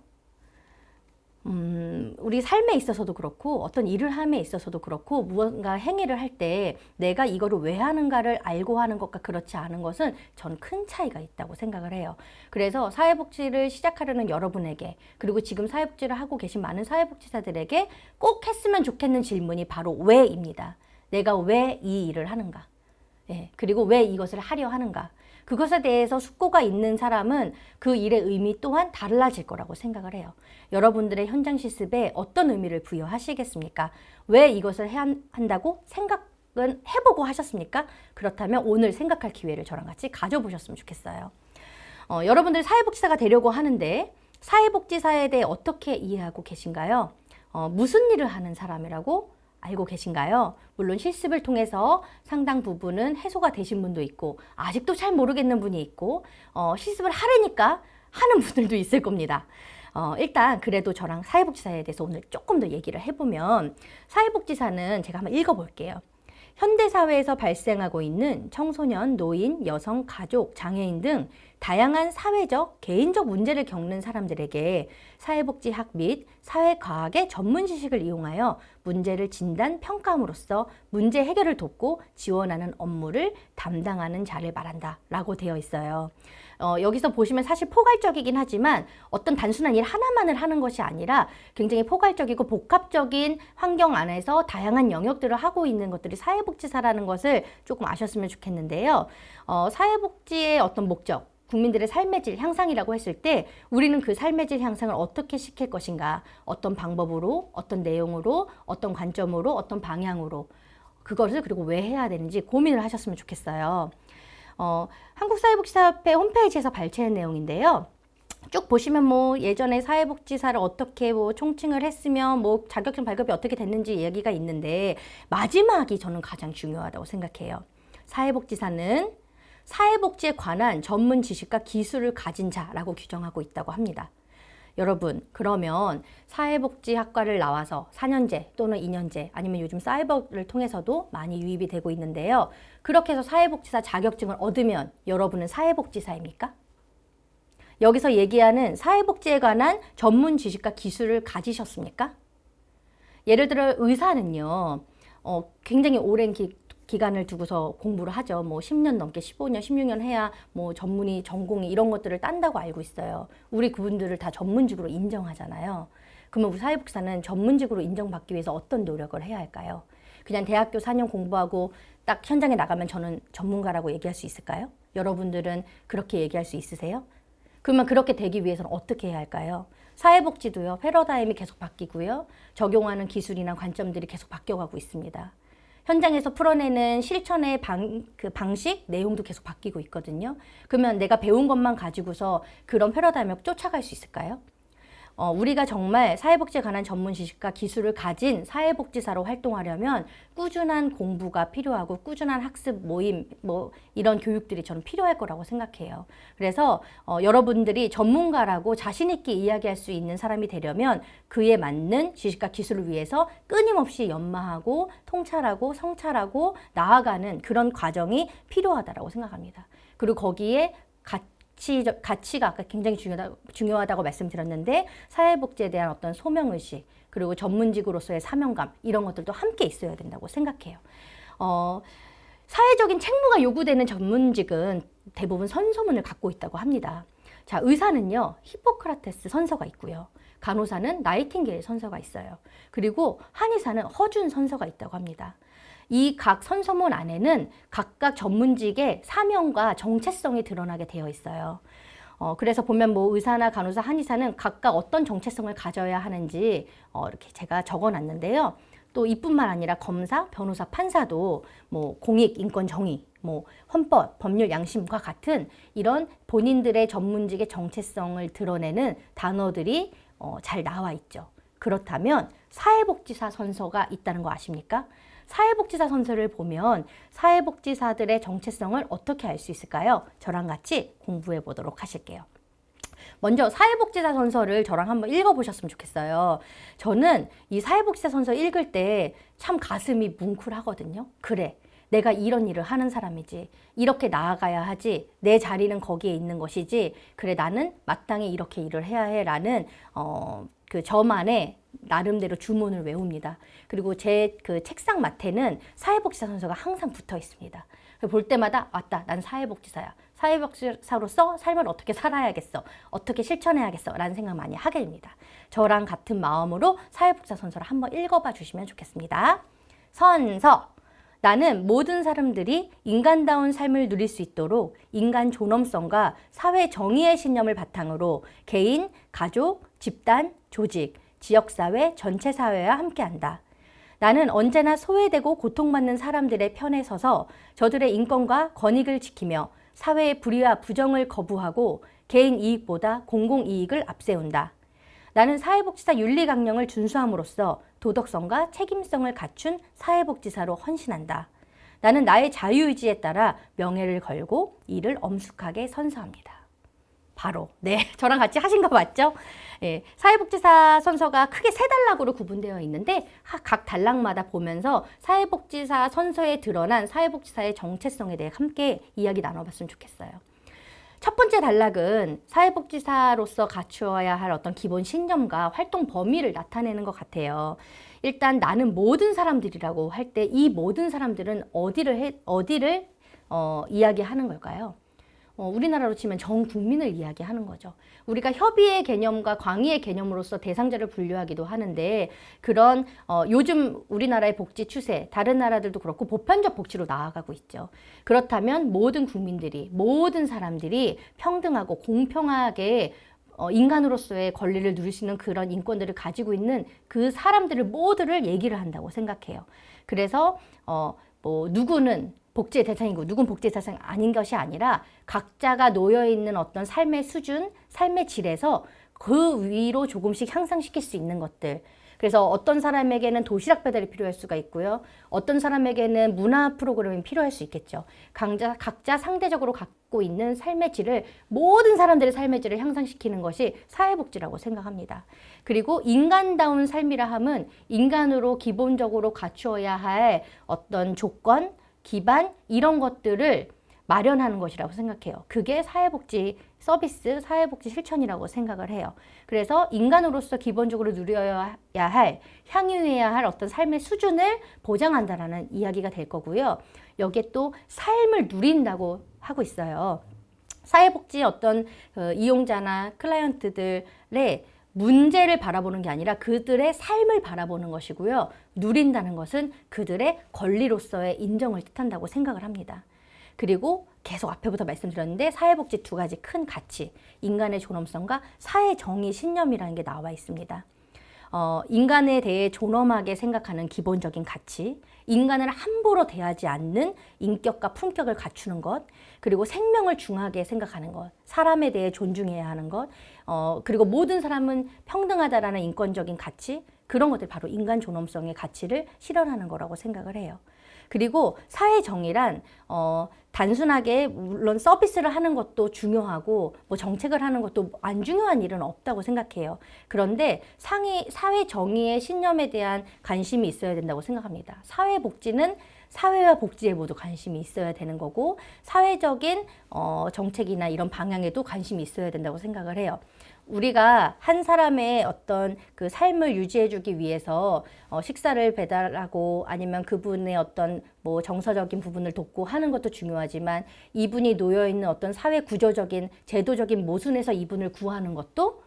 우리 삶에 있어서도 그렇고 어떤 일을 함에 있어서도 그렇고 무언가 행위를 할 때 내가 이거를 왜 하는가를 알고 하는 것과 그렇지 않은 것은 전 큰 차이가 있다고 생각을 해요. 그래서 사회복지를 시작하려는 여러분에게, 그리고 지금 사회복지를 하고 계신 많은 사회복지사들에게 꼭 했으면 좋겠는 질문이 바로 왜입니다. 내가 왜 이 일을 하는가? 그리고 왜 이것을 하려 하는가? 그것에 대해서 숙고가 있는 사람은 그 일의 의미 또한 달라질 거라고 생각을 해요. 여러분들의 현장 실습에 어떤 의미를 부여하시겠습니까? 왜 이것을 해야 한다고 생각은 해보고 하셨습니까? 그렇다면 오늘 생각할 기회를 저랑 같이 가져보셨으면 좋겠어요. 여러분들 사회복지사가 되려고 하는데 사회복지사에 대해 어떻게 이해하고 계신가요? 무슨 일을 하는 사람이라고 알고 계신가요? 물론 실습을 통해서 상당 부분은 해소가 되신 분도 있고 아직도 잘 모르겠는 분이 있고 실습을 하려니까 하는 분들도 있을 겁니다. 일단 그래도 저랑 사회복지사에 대해서 오늘 조금 더 얘기를 해보면, 사회복지사는 제가 한번 읽어볼게요. 현대사회에서 발생하고 있는 청소년, 노인, 여성, 가족, 장애인 등 다양한 사회적, 개인적 문제를 겪는 사람들에게 사회복지학 및 사회과학의 전문 지식을 이용하여 문제를 진단, 평가함으로써 문제 해결을 돕고 지원하는 업무를 담당하는 자를 말한다 라고 되어 있어요. 여기서 보시면 사실 포괄적이긴 하지만 어떤 단순한 일 하나만을 하는 것이 아니라 굉장히 포괄적이고 복합적인 환경 안에서 다양한 영역들을 하고 있는 것들이 사회복지사라는 것을 조금 아셨으면 좋겠는데요. 사회복지의 어떤 목적, 국민들의 삶의 질 향상이라고 했을 때 우리는 그 삶의 질 향상을 어떻게 시킬 것인가, 어떤 방법으로, 어떤 내용으로, 어떤 관점으로, 어떤 방향으로, 그것을 그리고 왜 해야 되는지 고민을 하셨으면 좋겠어요. 한국사회복지사협회 홈페이지에서 발췌한 내용인데요. 쭉 보시면 뭐 예전에 사회복지사를 어떻게 뭐 총칭을 했으면 뭐 자격증 발급이 어떻게 됐는지 얘기가 있는데 마지막이 저는 가장 중요하다고 생각해요. 사회복지사는 사회복지에 관한 전문 지식과 기술을 가진 자라고 규정하고 있다고 합니다. 여러분, 그러면 사회복지학과를 나와서 4년제 또는 2년제 아니면 요즘 사이버를 통해서도 많이 유입이 되고 있는데요. 그렇게 해서 사회복지사 자격증을 얻으면 여러분은 사회복지사입니까? 여기서 얘기하는 사회복지에 관한 전문 지식과 기술을 가지셨습니까? 예를 들어 의사는요, 굉장히 오랜 기간을 두고서 공부를 하죠. 뭐 10년 넘게 15년, 16년 해야 뭐 전문의, 전공의 이런 것들을 딴다고 알고 있어요. 우리 그분들을 다 전문직으로 인정하잖아요. 그러면 우리 사회복지사는 전문직으로 인정받기 위해서 어떤 노력을 해야 할까요? 그냥 대학교 4년 공부하고 딱 현장에 나가면 저는 전문가라고 얘기할 수 있을까요? 여러분들은 그렇게 얘기할 수 있으세요? 그러면 그렇게 되기 위해서는 어떻게 해야 할까요? 사회복지도요, 패러다임이 계속 바뀌고요. 적용하는 기술이나 관점들이 계속 바뀌어가고 있습니다. 현장에서 풀어내는 실천의 방식, 내용도 계속 바뀌고 있거든요. 그러면 내가 배운 것만 가지고서 그런 패러다임을 쫓아갈 수 있을까요? 우리가 정말 사회복지에 관한 전문 지식과 기술을 가진 사회복지사로 활동하려면 꾸준한 공부가 필요하고 꾸준한 학습 모임, 뭐 이런 교육들이 저는 필요할 거라고 생각해요. 그래서 여러분들이 전문가라고 자신 있게 이야기할 수 있는 사람이 되려면 그에 맞는 지식과 기술을 위해서 끊임없이 연마하고 통찰하고 성찰하고 나아가는 그런 과정이 필요하다고 생각합니다. 그리고 거기에 가치가 아까 굉장히 중요하다고 말씀드렸는데 사회복지에 대한 어떤 소명의식, 그리고 전문직으로서의 사명감, 이런 것들도 함께 있어야 된다고 생각해요. 사회적인 책무가 요구되는 전문직은 대부분 선서문을 갖고 있다고 합니다. 자, 의사는요, 히포크라테스 선서가 있고요. 간호사는 나이팅게일 선서가 있어요. 그리고 한의사는 허준 선서가 있다고 합니다. 이 각 선서문 안에는 각각 전문직의 사명과 정체성이 드러나게 되어 있어요. 그래서 보면 뭐 의사나 간호사, 한의사는 각각 어떤 정체성을 가져야 하는지 이렇게 제가 적어 놨는데요. 또 이뿐만 아니라 검사, 변호사, 판사도 뭐 공익, 인권, 정의, 뭐 헌법, 법률, 양심과 같은 이런 본인들의 전문직의 정체성을 드러내는 단어들이 잘 나와 있죠. 그렇다면 사회복지사 선서가 있다는 거 아십니까? 사회복지사 선서를 보면 사회복지사들의 정체성을 어떻게 알 수 있을까요? 저랑 같이 공부해 보도록 하실게요. 먼저 사회복지사 선서를 저랑 한번 읽어보셨으면 좋겠어요. 저는 이 사회복지사 선서 읽을 때 참 가슴이 뭉클하거든요. 그래, 내가 이런 일을 하는 사람이지. 이렇게 나아가야 하지. 내 자리는 거기에 있는 것이지. 그래, 나는 마땅히 이렇게 일을 해야 해. 라는 그 저만의 나름대로 주문을 외웁니다. 그리고 제 그 책상 맡에는 사회복지사 선서가 항상 붙어 있습니다. 볼 때마다 맞다, 난 사회복지사야. 사회복지사로서 삶을 어떻게 살아야겠어, 어떻게 실천해야겠어 라는 생각 많이 하게 됩니다. 저랑 같은 마음으로 사회복지사 선서를 한번 읽어봐 주시면 좋겠습니다. 선서. 나는 모든 사람들이 인간다운 삶을 누릴 수 있도록 인간 존엄성과 사회 정의의 신념을 바탕으로 개인, 가족, 집단, 조직, 지역사회, 전체 사회와 함께한다. 나는 언제나 소외되고 고통받는 사람들의 편에 서서 저들의 인권과 권익을 지키며 사회의 불의와 부정을 거부하고 개인 이익보다 공공 이익을 앞세운다. 나는 사회복지사 윤리강령을 준수함으로써 도덕성과 책임성을 갖춘 사회복지사로 헌신한다. 나는 나의 자유의지에 따라 명예를 걸고 이를 엄숙하게 선서합니다. 바로 저랑 같이 하신 거 맞죠? 예, 사회복지사 선서가 크게 세 단락으로 구분되어 있는데 각 단락마다 보면서 사회복지사 선서에 드러난 사회복지사의 정체성에 대해 함께 이야기 나눠봤으면 좋겠어요. 첫 번째 단락은 사회복지사로서 갖추어야 할 어떤 기본 신념과 활동 범위를 나타내는 것 같아요. 일단 나는 모든 사람들이라고 할 때 이 모든 사람들은 어디를 이야기하는 걸까요? 우리나라로 치면 전 국민을 이야기하는 거죠. 우리가 협의의 개념과 광의의 개념으로서 대상자를 분류하기도 하는데 그런 요즘 우리나라의 복지 추세, 다른 나라들도 그렇고 보편적 복지로 나아가고 있죠. 그렇다면 모든 국민들이, 모든 사람들이 평등하고 공평하게 인간으로서의 권리를 누릴 수 있는 그런 인권들을 가지고 있는 그 사람들을 모두를 얘기를 한다고 생각해요. 그래서 뭐 누구는 복지의 대상이고 누군 복지의 대상이 아닌 것이 아니라 각자가 놓여있는 어떤 삶의 수준, 삶의 질에서 그 위로 조금씩 향상시킬 수 있는 것들. 그래서 어떤 사람에게는 도시락 배달이 필요할 수가 있고요. 어떤 사람에게는 문화 프로그램이 필요할 수 있겠죠. 각자 상대적으로 갖고 있는 삶의 질을 모든 사람들의 삶의 질을 향상시키는 것이 사회복지라고 생각합니다. 그리고 인간다운 삶이라 함은 인간으로 기본적으로 갖추어야 할 어떤 조건, 기반 이런 것들을 마련하는 것이라고 생각해요. 그게 사회복지 서비스, 사회복지 실천이라고 생각을 해요. 그래서 인간으로서 기본적으로 누려야 할, 향유해야 할 어떤 삶의 수준을 보장한다라는 이야기가 될 거고요. 여기에 또 삶을 누린다고 하고 있어요. 사회복지 어떤 이용자나 클라이언트들의 문제를 바라보는 게 아니라 그들의 삶을 바라보는 것이고요. 누린다는 것은 그들의 권리로서의 인정을 뜻한다고 생각을 합니다. 그리고 계속 앞에부터 말씀드렸는데 사회복지 두 가지 큰 가치, 인간의 존엄성과 사회정의 신념이라는 게 나와 있습니다. 인간에 대해 존엄하게 생각하는 기본적인 가치, 인간을 함부로 대하지 않는 인격과 품격을 갖추는 것, 그리고 생명을 중하게 생각하는 것, 사람에 대해 존중해야 하는 것, 그리고 모든 사람은 평등하다라는 인권적인 가치, 그런 것들 바로 인간 존엄성의 가치를 실현하는 거라고 생각을 해요. 그리고 사회정의란 단순하게 물론 서비스를 하는 것도 중요하고 뭐 정책을 하는 것도 안 중요한 일은 없다고 생각해요. 그런데 사회정의의 신념에 대한 관심이 있어야 된다고 생각합니다. 사회복지는 사회와 복지에 모두 관심이 있어야 되는 거고 사회적인 정책이나 이런 방향에도 관심이 있어야 된다고 생각을 해요. 우리가 한 사람의 어떤 그 삶을 유지해주기 위해서 식사를 배달하고 아니면 그분의 어떤 뭐 정서적인 부분을 돕고 하는 것도 중요하지만 이분이 놓여있는 어떤 사회 구조적인 제도적인 모순에서 이분을 구하는 것도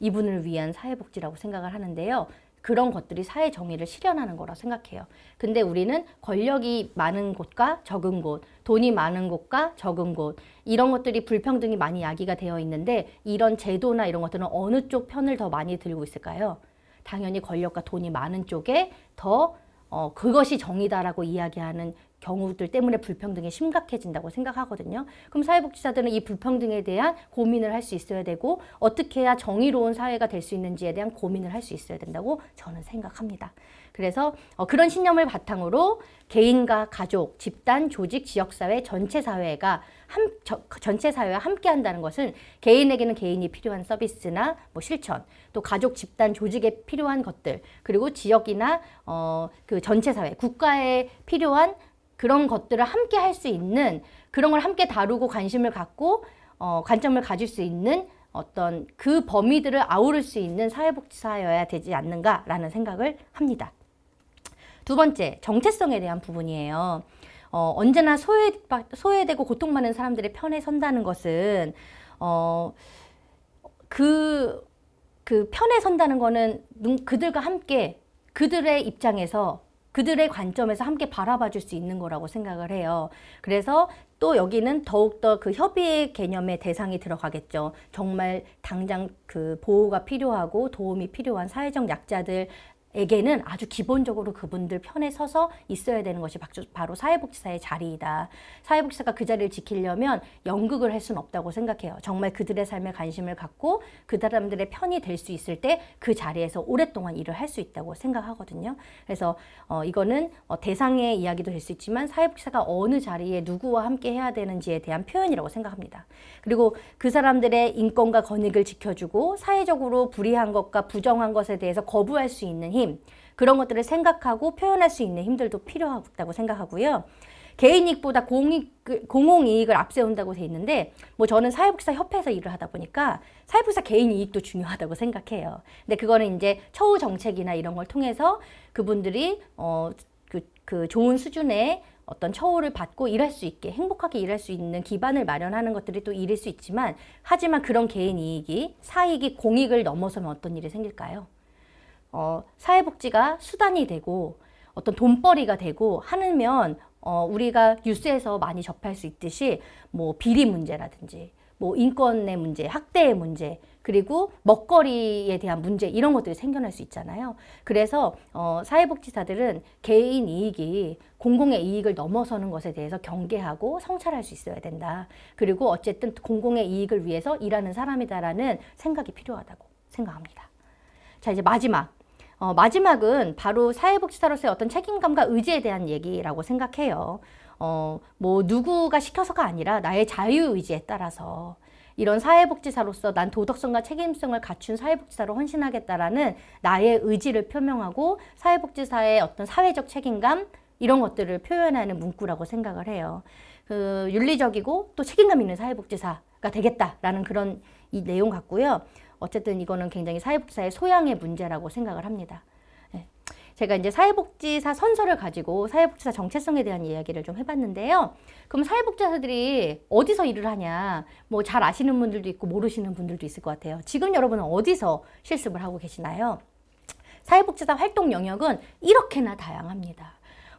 이분을 위한 사회복지라고 생각을 하는데요. 그런 것들이 사회 정의를 실현하는 거라 생각해요. 근데 우리는 권력이 많은 곳과 적은 곳, 돈이 많은 곳과 적은 곳, 이런 것들이 불평등이 많이 야기가 되어 있는데 이런 제도나 이런 것들은 어느 쪽 편을 더 많이 들고 있을까요? 당연히 권력과 돈이 많은 쪽에 더 그것이 정의다라고 이야기하는 경우들 때문에 불평등이 심각해진다고 생각하거든요. 그럼 사회복지사들은 이 불평등에 대한 고민을 할 수 있어야 되고 어떻게 해야 정의로운 사회가 될 수 있는지에 대한 고민을 할 수 있어야 된다고 저는 생각합니다. 그래서 그런 신념을 바탕으로 개인과 가족, 집단, 조직, 지역사회, 전체 사회가 전체 사회와 함께 한다는 것은 개인에게는 개인이 필요한 서비스나 뭐 실천, 또 가족, 집단, 조직에 필요한 것들, 그리고 지역이나 그 전체 사회, 국가에 필요한 그런 것들을 함께 할 수 있는, 그런 걸 함께 다루고 관심을 갖고 관점을 가질 수 있는 어떤 그 범위들을 아우를 수 있는 사회복지사여야 되지 않는가라는 생각을 합니다. 두 번째, 정체성에 대한 부분이에요. 언제나 소외되고 고통받는 사람들의 편에 선다는 것은 그 편에 선다는 거는 그들과 함께 그들의 입장에서 그들의 관점에서 함께 바라봐 줄 수 있는 거라고 생각을 해요. 그래서 또 여기는 더욱더 그 협의의 개념의 대상이 들어가겠죠. 정말 당장 그 보호가 필요하고 도움이 필요한 사회적 약자들에게는 아주 기본적으로 그분들 편에 서서 있어야 되는 것이 바로 사회복지사의 자리이다. 사회복지사가 그 자리를 지키려면 연극을 할 수는 없다고 생각해요. 정말 그들의 삶에 관심을 갖고 그 사람들의 편이 될 수 있을 때 그 자리에서 오랫동안 일을 할 수 있다고 생각하거든요. 그래서 이거는 대상의 이야기도 될 수 있지만 사회복지사가 어느 자리에 누구와 함께 해야 되는지에 대한 표현이라고 생각합니다. 그리고 그 사람들의 인권과 권익을 지켜주고 사회적으로 불이한 것과 부정한 것에 대해서 거부할 수 있는 힘, 그런 것들을 생각하고 표현할 수 있는 힘들도 필요하다고 생각하고요. 개인이익보다 공공이익을 앞세운다고 돼 있는데 뭐 저는 사회복지사 협회에서 일을 하다 보니까 사회복지사 개인이익도 중요하다고 생각해요. 근데 그거는 이제 처우 정책이나 이런 걸 통해서 그분들이 그 좋은 수준의 어떤 처우를 받고 일할 수 있게 행복하게 일할 수 있는 기반을 마련하는 것들이 또 일일 수 있지만, 하지만 그런 개인이익이 사익이 공익을 넘어서면 어떤 일이 생길까요? 사회복지가 수단이 되고 어떤 돈벌이가 되고 하면 우리가 뉴스에서 많이 접할 수 있듯이 뭐 비리 문제라든지 뭐 인권의 문제, 학대의 문제, 그리고 먹거리에 대한 문제, 이런 것들이 생겨날 수 있잖아요. 그래서 사회복지사들은 개인 이익이 공공의 이익을 넘어서는 것에 대해서 경계하고 성찰할 수 있어야 된다. 그리고 어쨌든 공공의 이익을 위해서 일하는 사람이다라는 생각이 필요하다고 생각합니다. 자, 이제 마지막은 바로 사회복지사로서의 어떤 책임감과 의지에 대한 얘기라고 생각해요. 뭐 누구가 시켜서가 아니라 나의 자유의지에 따라서 이런 사회복지사로서 난 도덕성과 책임성을 갖춘 사회복지사로 헌신하겠다라는 나의 의지를 표명하고 사회복지사의 어떤 사회적 책임감, 이런 것들을 표현하는 문구라고 생각을 해요. 윤리적이고 또 책임감 있는 사회복지사가 되겠다라는 그런 이 내용 같고요. 어쨌든 이거는 굉장히 사회복지사의 소양의 문제라고 생각을 합니다. 제가 이제 사회복지사 선서를 가지고 사회복지사 정체성에 대한 이야기를 좀 해봤는데요. 그럼 사회복지사들이 어디서 일을 하냐? 뭐 잘 아시는 분들도 있고 모르시는 분들도 있을 것 같아요. 지금 여러분은 어디서 실습을 하고 계시나요? 사회복지사 활동 영역은 이렇게나 다양합니다.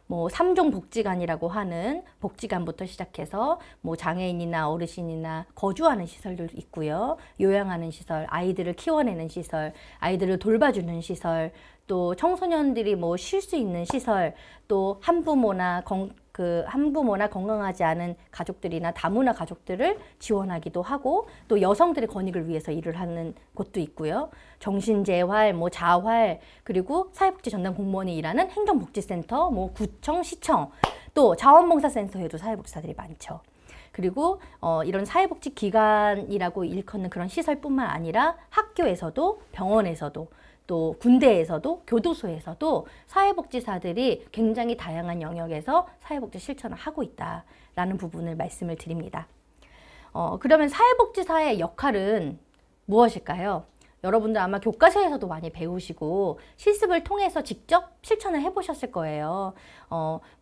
뭐 3종 복지관이라고 하는 복지관부터 시작해서 뭐 장애인이나 어르신이나 거주하는 시설도 있고요. 요양하는 시설, 아이들을 키워내는 시설, 아이들을 돌봐주는 시설, 또 청소년들이 뭐 쉴 수 있는 시설, 또 한부모나 건강하지 않은 가족들이나 다문화 가족들을 지원하기도 하고, 또 여성들의 권익을 위해서 일을 하는 곳도 있고요. 정신재활, 뭐 자활, 그리고 사회복지 전담 공무원이 일하는 행정복지센터, 뭐 구청, 시청, 또 자원봉사센터에도 사회복지사들이 많죠. 그리고 이런 사회복지 기관이라고 일컫는 그런 시설뿐만 아니라 학교에서도, 병원에서도, 또 군대에서도, 교도소에서도 사회복지사들이 굉장히 다양한 영역에서 사회복지 실천을 하고 있다라는 부분을 말씀을 드립니다. 그러면 사회복지사의 역할은 무엇일까요? 여러분들 아마 교과서에서도 많이 배우시고 실습을 통해서 직접 실천을 해보셨을 거예요.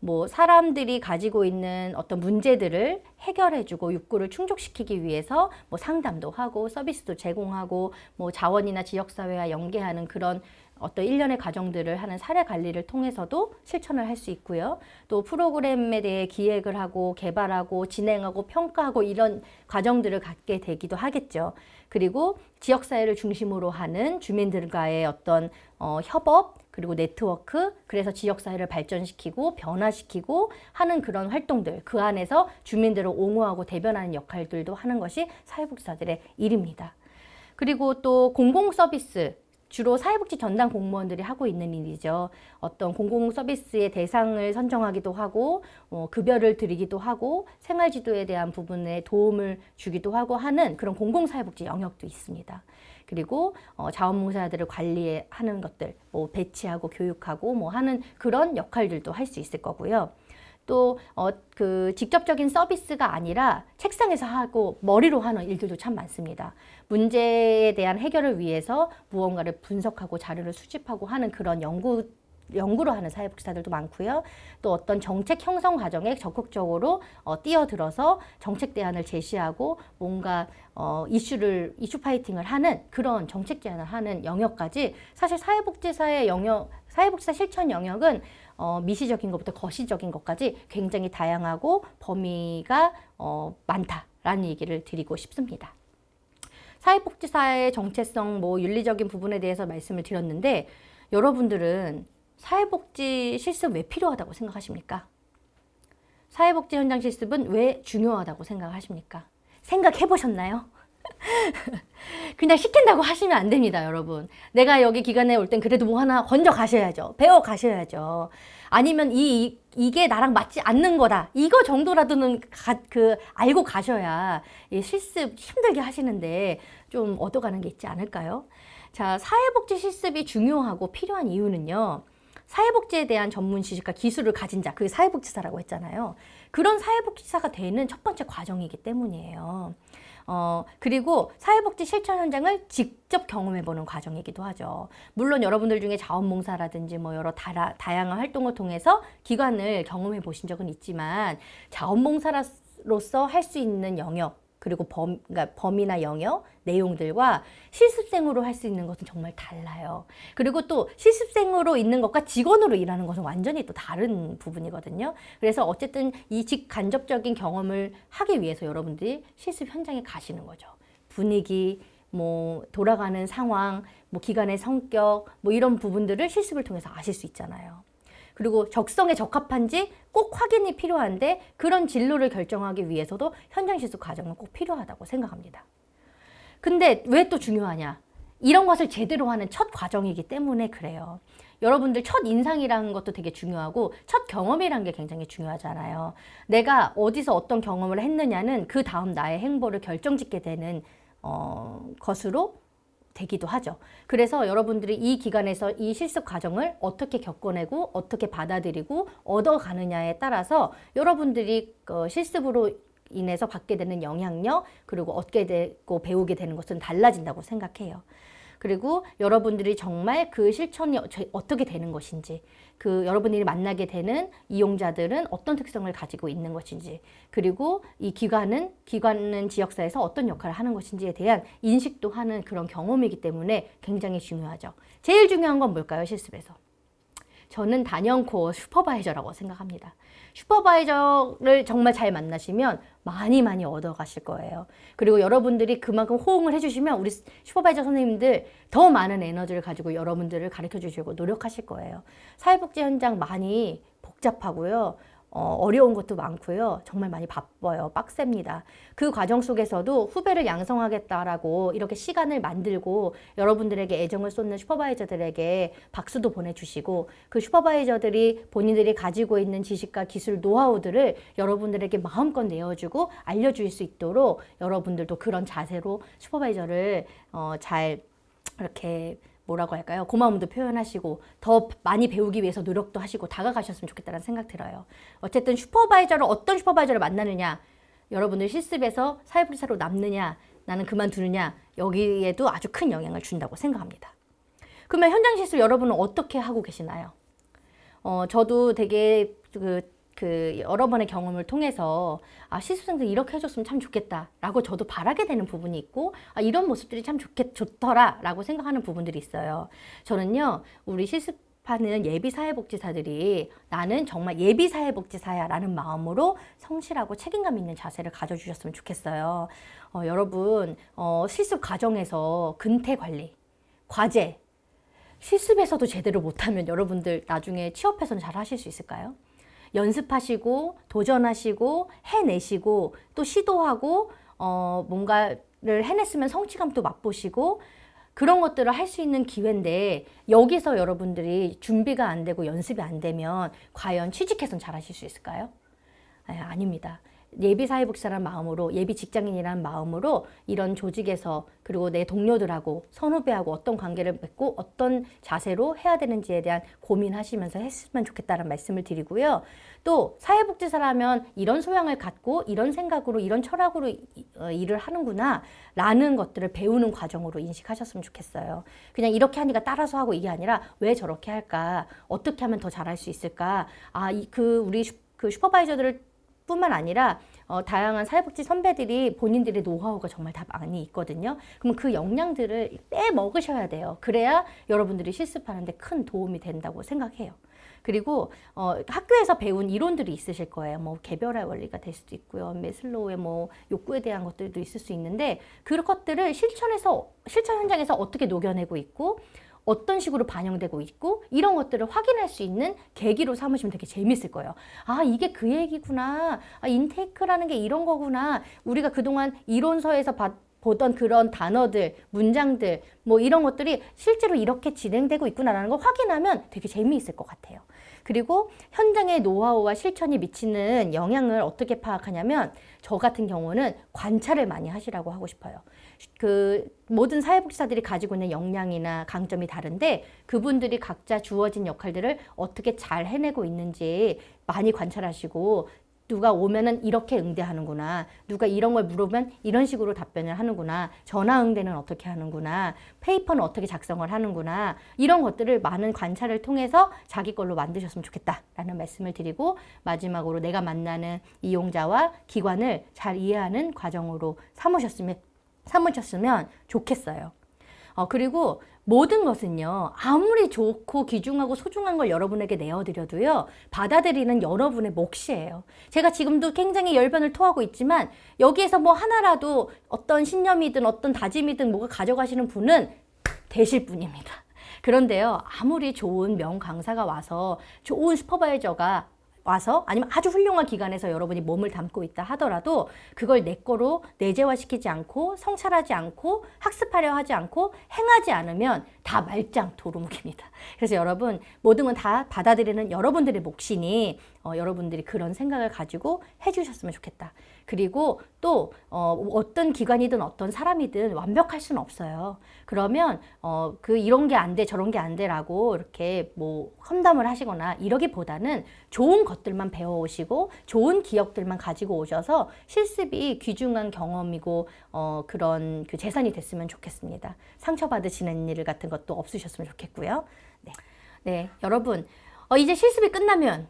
뭐 사람들이 가지고 있는 어떤 문제들을 해결해주고 욕구를 충족시키기 위해서 뭐 상담도 하고 서비스도 제공하고 뭐 자원이나 지역사회와 연계하는 그런 어떤 일련의 과정들을 하는 사례 관리를 통해서도 실천을 할 수 있고요. 또 프로그램에 대해 기획을 하고 개발하고 진행하고 평가하고 이런 과정들을 갖게 되기도 하겠죠. 그리고 지역사회를 중심으로 하는 주민들과의 어떤 협업 그리고 네트워크, 그래서 지역사회를 발전시키고 변화시키고 하는 그런 활동들, 그 안에서 주민들을 옹호하고 대변하는 역할들도 하는 것이 사회복지사들의 일입니다. 그리고 또 공공서비스, 주로 사회복지 전담 공무원들이 하고 있는 일이죠. 어떤 공공서비스의 대상을 선정하기도 하고 급여를 드리기도 하고 생활지도에 대한 부분에 도움을 주기도 하고 하는 그런 공공사회복지 영역도 있습니다. 그리고 자원봉사자들을 관리하는 것들, 뭐 배치하고 교육하고 뭐 하는 그런 역할들도 할 수 있을 거고요. 또 그 직접적인 서비스가 아니라 책상에서 하고 머리로 하는 일들도 참 많습니다. 문제에 대한 해결을 위해서 무언가를 분석하고 자료를 수집하고 하는 그런 연구로 하는 사회복지사들도 많고요. 또 어떤 정책 형성 과정에 적극적으로 뛰어들어서 정책 대안을 제시하고 뭔가 이슈 파이팅을 하는 그런 정책 제안을 하는 영역까지, 사실 사회복지사의 영역, 사회복지사 실천 영역은 미시적인 것부터 거시적인 것까지 굉장히 다양하고 범위가 많다라는 얘기를 드리고 싶습니다. 사회복지사의 정체성, 뭐 윤리적인 부분에 대해서 말씀을 드렸는데, 여러분들은 사회복지 실습 왜 필요하다고 생각하십니까? 사회복지 현장 실습은 왜 중요하다고 생각하십니까? 생각해 보셨나요? 그냥 시킨다고 하시면 안 됩니다, 여러분. 내가 여기 기간에 올 땐 그래도 뭐 하나 건져 가셔야죠. 배워 가셔야죠. 아니면 이게 나랑 맞지 않는 거다, 이거 정도라도는 알고 가셔야 이 실습 힘들게 하시는데 좀 얻어가는 게 있지 않을까요? 자, 사회복지 실습이 중요하고 필요한 이유는요, 사회복지에 대한 전문 지식과 기술을 가진 자, 그게 사회복지사라고 했잖아요. 그런 사회복지사가 되는 첫 번째 과정이기 때문이에요. 그리고 사회복지 실천 현장을 직접 경험해보는 과정이기도 하죠. 물론 여러분들 중에 자원봉사라든지 뭐 여러 다양한 활동을 통해서 기관을 경험해 보신 적은 있지만, 자원봉사로서 할 수 있는 영역, 그리고 그러니까 범위나 영역, 내용들과 실습생으로 할 수 있는 것은 정말 달라요. 그리고 또 실습생으로 있는 것과 직원으로 일하는 것은 완전히 또 다른 부분이거든요. 그래서 어쨌든 이 직간접적인 경험을 하기 위해서 여러분들이 실습 현장에 가시는 거죠. 분위기, 뭐 돌아가는 상황, 뭐 기관의 성격, 뭐 이런 부분들을 실습을 통해서 아실 수 있잖아요. 그리고 적성에 적합한지 꼭 확인이 필요한데, 그런 진로를 결정하기 위해서도 현장 실습 과정은 꼭 필요하다고 생각합니다. 근데 왜 또 중요하냐? 이런 것을 제대로 하는 첫 과정이기 때문에 그래요. 여러분들 첫 인상이라는 것도 되게 중요하고 첫 경험이라는 게 굉장히 중요하잖아요. 내가 어디서 어떤 경험을 했느냐는 그 다음 나의 행보를 결정짓게 되는 것으로 되기도 하죠. 그래서 여러분들이 이 기간에서 이 실습 과정을 어떻게 겪어내고 어떻게 받아들이고 얻어가느냐에 따라서 여러분들이 실습으로 인해서 받게 되는 영향력, 그리고 얻게 되고 배우게 되는 것은 달라진다고 생각해요. 그리고 여러분들이 정말 그 실천이 어떻게 되는 것인지, 여러분들이 만나게 되는 이용자들은 어떤 특성을 가지고 있는 것인지, 그리고 이 기관은 지역사회에서 어떤 역할을 하는 것인지에 대한 인식도 하는 그런 경험이기 때문에 굉장히 중요하죠. 제일 중요한 건 뭘까요, 실습에서? 저는 단연코 슈퍼바이저라고 생각합니다. 슈퍼바이저를 정말 잘 만나시면 많이 얻어가실 거예요. 그리고 여러분들이 그만큼 호응을 해주시면 우리 슈퍼바이저 선생님들 더 많은 에너지를 가지고 여러분들을 가르쳐 주시고 노력하실 거예요. 사회복지 현장 많이 복잡하고요. 어려운 것도 많고요. 정말 많이 바빠요. 빡셉니다. 그 과정 속에서도 후배를 양성하겠다라고 이렇게 시간을 만들고 여러분들에게 애정을 쏟는 슈퍼바이저들에게 박수도 보내주시고, 그 슈퍼바이저들이 본인들이 가지고 있는 지식과 기술, 노하우들을 여러분들에게 마음껏 내어주고 알려줄 수 있도록 여러분들도 그런 자세로 슈퍼바이저를 잘 이렇게 뭐라고 할까요? 고마움도 표현하시고 더 많이 배우기 위해서 노력도 하시고 다가가셨으면 좋겠다는 생각 들어요. 어쨌든 어떤 슈퍼바이저를 만나느냐, 여러분들 실습에서 사회복지사로 남느냐, 나는 그만두느냐, 여기에도 아주 큰 영향을 준다고 생각합니다. 그러면 현장 실습 여러분은 어떻게 하고 계시나요? 저도 되게 그 여러 번의 경험을 통해서 실습생들 이렇게 해줬으면 참 좋겠다라고 저도 바라게 되는 부분이 있고 이런 모습들이 참 좋더라라고 생각하는 부분들이 있어요. 저는요, 우리 실습하는 예비 사회복지사들이 나는 정말 예비 사회복지사야라는 마음으로 성실하고 책임감 있는 자세를 가져주셨으면 좋겠어요. 여러분, 실습 과정에서 근태 관리, 과제, 실습에서도 제대로 못하면 여러분들 나중에 취업해서는 잘 하실 수 있을까요? 연습하시고 도전하시고 해내시고 또 시도하고 뭔가를 해냈으면 성취감도 맛보시고 그런 것들을 할 수 있는 기회인데 여기서 여러분들이 준비가 안 되고 연습이 안 되면 과연 취직해서는 잘 하실 수 있을까요? 아닙니다. 예비 사회복지사라는 마음으로, 예비 직장인이라는 마음으로 이런 조직에서 그리고 내 동료들하고 선후배하고 어떤 관계를 맺고 어떤 자세로 해야 되는지에 대한 고민하시면서 했으면 좋겠다는 말씀을 드리고요. 또 사회복지사라면 이런 소양을 갖고 이런 생각으로 이런 철학으로 일을 하는구나 라는 것들을 배우는 과정으로 인식하셨으면 좋겠어요. 그냥 이렇게 하니까 따라서 하고 이게 아니라 왜 저렇게 할까? 어떻게 하면 더 잘할 수 있을까? 우리 슈퍼바이저들을 뿐만 아니라 다양한 사회복지 선배들이 본인들의 노하우가 정말 다 많이 있거든요. 그러면 그 역량들을 빼먹으셔야 돼요. 그래야 여러분들이 실습하는데 큰 도움이 된다고 생각해요. 그리고 학교에서 배운 이론들이 있으실 거예요. 뭐 개별화 원리가 될 수도 있고요. 메슬로우의 뭐 욕구에 대한 것들도 있을 수 있는데 그런 것들을 실천 현장에서 어떻게 녹여내고 있고 어떤 식으로 반영되고 있고 이런 것들을 확인할 수 있는 계기로 삼으시면 되게 재밌을 거예요. 이게 그 얘기구나. 인테이크라는 게 이런 거구나. 우리가 그동안 이론서에서 보던 그런 단어들, 문장들 뭐 이런 것들이 실제로 이렇게 진행되고 있구나라는 걸 확인하면 되게 재미있을 것 같아요. 그리고 현장의 노하우와 실천이 미치는 영향을 어떻게 파악하냐면 저 같은 경우는 관찰을 많이 하시라고 하고 싶어요. 모든 사회복지사들이 가지고 있는 역량이나 강점이 다른데 그분들이 각자 주어진 역할들을 어떻게 잘 해내고 있는지 많이 관찰하시고 누가 오면은 이렇게 응대하는구나. 누가 이런 걸 물어보면 이런 식으로 답변을 하는구나. 전화 응대는 어떻게 하는구나. 페이퍼는 어떻게 작성을 하는구나. 이런 것들을 많은 관찰을 통해서 자기 걸로 만드셨으면 좋겠다라는 말씀을 드리고 마지막으로 내가 만나는 이용자와 기관을 잘 이해하는 과정으로 삼으셨으면 좋겠어요. 그리고 모든 것은요, 아무리 좋고 귀중하고 소중한 걸 여러분에게 내어드려도요, 받아들이는 여러분의 몫이에요. 제가 지금도 굉장히 열변을 토하고 있지만, 여기에서 뭐 하나라도 어떤 신념이든 어떤 다짐이든 뭐가 가져가시는 분은 되실 분입니다. 그런데요, 아무리 좋은 명강사가 와서, 좋은 슈퍼바이저가 와서 아니면 아주 훌륭한 기관에서 여러분이 몸을 담고 있다 하더라도 그걸 내 거로 내재화시키지 않고 성찰하지 않고 학습하려 하지 않고 행하지 않으면 다 말짱 도루묵입니다. 그래서 여러분 모든 건 다 받아들이는 여러분들의 몫이니 여러분들이 그런 생각을 가지고 해주셨으면 좋겠다. 그리고 또 어떤 기관이든 어떤 사람이든 완벽할 수는 없어요. 그러면 이런 게 안 돼 저런 게 안 돼라고 이렇게 뭐 험담을 하시거나 이러기보다는 좋은 것들만 배워오시고 좋은 기억들만 가지고 오셔서 실습이 귀중한 경험이고 그런 그 재산이 됐으면 좋겠습니다. 상처받으시는 일 같은 것도 없으셨으면 좋겠고요. 네, 여러분 이제 실습이 끝나면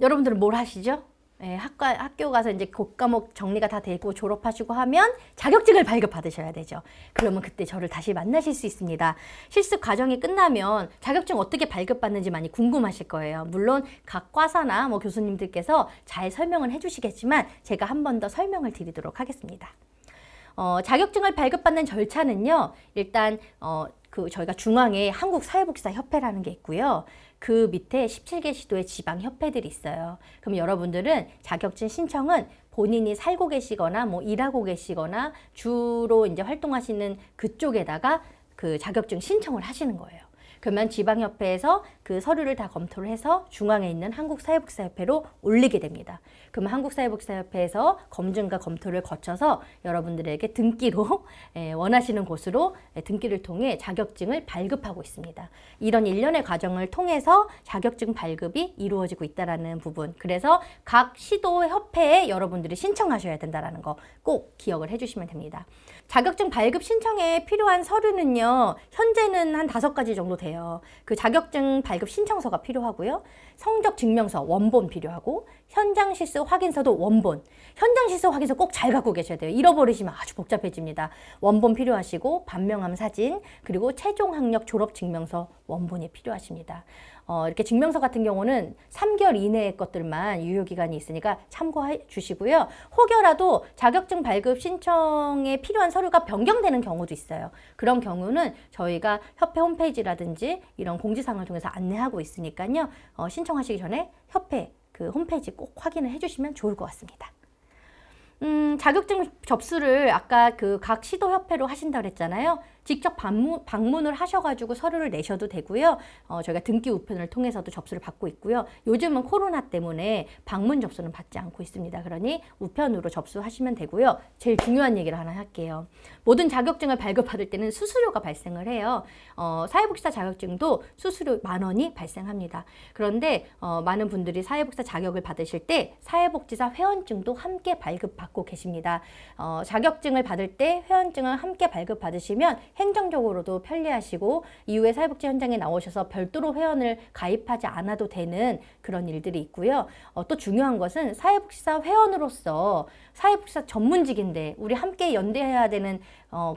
여러분들은 뭘 하시죠? 네, 학교 가서 이제 교과목 정리가 다 되고 졸업하시고 하면 자격증을 발급받으셔야 되죠. 그러면 그때 저를 다시 만나실 수 있습니다. 실습 과정이 끝나면 자격증 어떻게 발급받는지 많이 궁금하실 거예요. 물론 각 과사나 뭐 교수님들께서 잘 설명을 해주시겠지만 제가 한 번 더 설명을 드리도록 하겠습니다. 자격증을 발급받는 절차는요, 일단 저희가 중앙에 한국사회복지사협회라는 게 있고요. 그 밑에 17개 시도의 지방협회들이 있어요. 그럼 여러분들은 자격증 신청은 본인이 살고 계시거나 뭐 일하고 계시거나 주로 이제 활동하시는 그쪽에다가 그 자격증 신청을 하시는 거예요. 그러면 지방협회에서 그 서류를 다 검토를 해서 중앙에 있는 한국사회복지사협회로 올리게 됩니다. 그러면 한국사회복지사협회에서 검증과 검토를 거쳐서 여러분들에게 등기로 원하시는 곳으로 등기를 통해 자격증을 발급하고 있습니다. 이런 일련의 과정을 통해서 자격증 발급이 이루어지고 있다는 부분. 그래서 각 시도 협회에 여러분들이 신청하셔야 된다는 거 꼭 기억을 해주시면 됩니다. 자격증 발급 신청에 필요한 서류는요, 현재는 한 5가지 정도 되어 돼요. 그 자격증 발급 신청서가 필요하고요. 성적 증명서 원본 필요하고 현장 실습 확인서도 원본. 현장 실습 확인서 꼭 잘 갖고 계셔야 돼요. 잃어버리시면 아주 복잡해집니다. 원본 필요하시고 반명함 사진 그리고 최종 학력 졸업 증명서 원본이 필요하십니다. 이렇게 증명서 같은 경우는 3개월 이내의 것들만 유효기간이 있으니까 참고해 주시고요. 혹여라도 자격증 발급 신청에 필요한 서류가 변경되는 경우도 있어요. 그런 경우는 저희가 협회 홈페이지라든지 이런 공지사항을 통해서 안내하고 있으니까요. 신청하시기 전에 협회 그 홈페이지 꼭 확인을 해주시면 좋을 것 같습니다. 자격증 접수를 아까 그 각 시도협회로 하신다고 그랬잖아요. 직접 방문을 하셔가지고 서류를 내셔도 되고요. 저희가 등기 우편을 통해서도 접수를 받고 있고요. 요즘은 코로나 때문에 방문 접수는 받지 않고 있습니다. 그러니 우편으로 접수하시면 되고요. 제일 중요한 얘기를 하나 할게요. 모든 자격증을 발급받을 때는 수수료가 발생을 해요. 사회복지사 자격증도 수수료 10,000원이 발생합니다. 그런데 많은 분들이 사회복지사 자격을 받으실 때 사회복지사 회원증도 함께 발급받고 계십니다. 자격증을 받을 때 회원증을 함께 발급받으시면 행정적으로도 편리하시고 이후에 사회복지 현장에 나오셔서 별도로 회원을 가입하지 않아도 되는 그런 일들이 있고요. 또 중요한 것은 사회복지사 회원으로서 사회복지사 전문직인데 우리 함께 연대해야 되는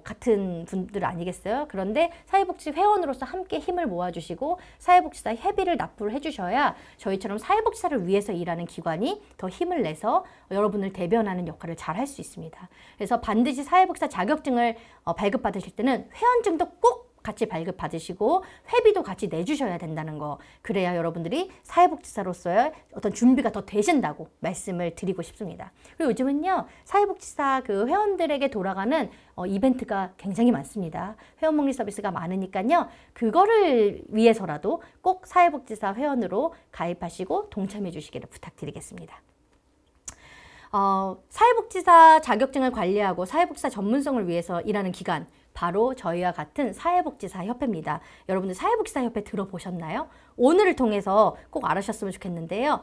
같은 분들 아니겠어요? 그런데 사회복지 회원으로서 함께 힘을 모아주시고 사회복지사 회비를 납부를 해주셔야 저희처럼 사회복지사를 위해서 일하는 기관이 더 힘을 내서 여러분을 대변하는 역할을 잘 할 수 있습니다. 그래서 반드시 사회복지사 자격증을 발급받으실 때는 회원증도 꼭 같이 발급받으시고 회비도 같이 내주셔야 된다는 거. 그래야 여러분들이 사회복지사로서의 어떤 준비가 더 되신다고 말씀을 드리고 싶습니다. 그리고 요즘은요, 사회복지사 그 회원들에게 돌아가는 이벤트가 굉장히 많습니다. 회원 목리 서비스가 많으니까요. 그거를 위해서라도 꼭 사회복지사 회원으로 가입하시고 동참해 주시기를 부탁드리겠습니다. 사회복지사 자격증을 관리하고 사회복지사 전문성을 위해서 일하는 기관, 바로 저희와 같은 사회복지사 협회입니다. 여러분들 사회복지사 협회 들어보셨나요? 오늘을 통해서 꼭 알으셨으면 좋겠는데요.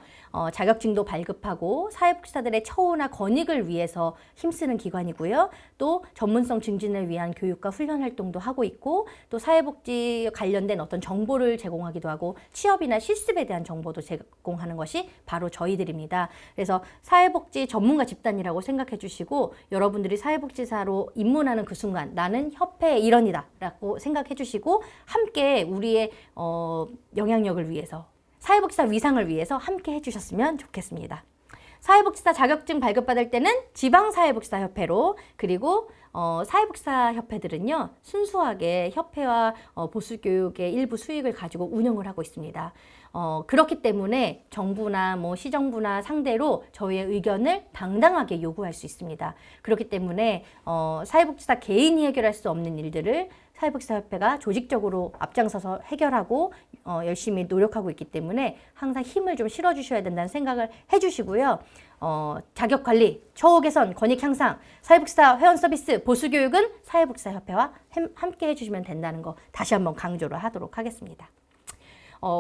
자격증도 발급하고 사회복지사들의 처우나 권익을 위해서 힘쓰는 기관이고요. 또 전문성 증진을 위한 교육과 훈련 활동도 하고 있고 또 사회복지 관련된 어떤 정보를 제공하기도 하고 취업이나 실습에 대한 정보도 제공하는 것이 바로 저희들입니다. 그래서 사회복지 전문가 집단이라고 생각해 주시고 여러분들이 사회복지사로 입문하는 그 순간 나는 협회의 일원이다 라고 생각해 주시고 함께 우리의 영향력을 위해서 사회복지사 위상을 위해서 함께 해주셨으면 좋겠습니다. 사회복지사 자격증 발급받을 때는 지방사회복지사협회로 그리고 사회복지사 협회들은요 순수하게 협회와 보수교육의 일부 수익을 가지고 운영을 하고 있습니다. 그렇기 때문에 정부나 시정부나 상대로 저희의 의견을 당당하게 요구할 수 있습니다. 그렇기 때문에 사회복지사 개인이 해결할 수 없는 일들을 사회복지사협회가 조직적으로 앞장서서 해결하고 열심히 노력하고 있기 때문에 항상 힘을 좀 실어주셔야 된다는 생각을 해주시고요. 자격관리, 처우 개선, 권익 향상, 사회복지사 회원 서비스, 보수교육은 사회복지사협회와 함께 해주시면 된다는 거 다시 한번 강조를 하도록 하겠습니다.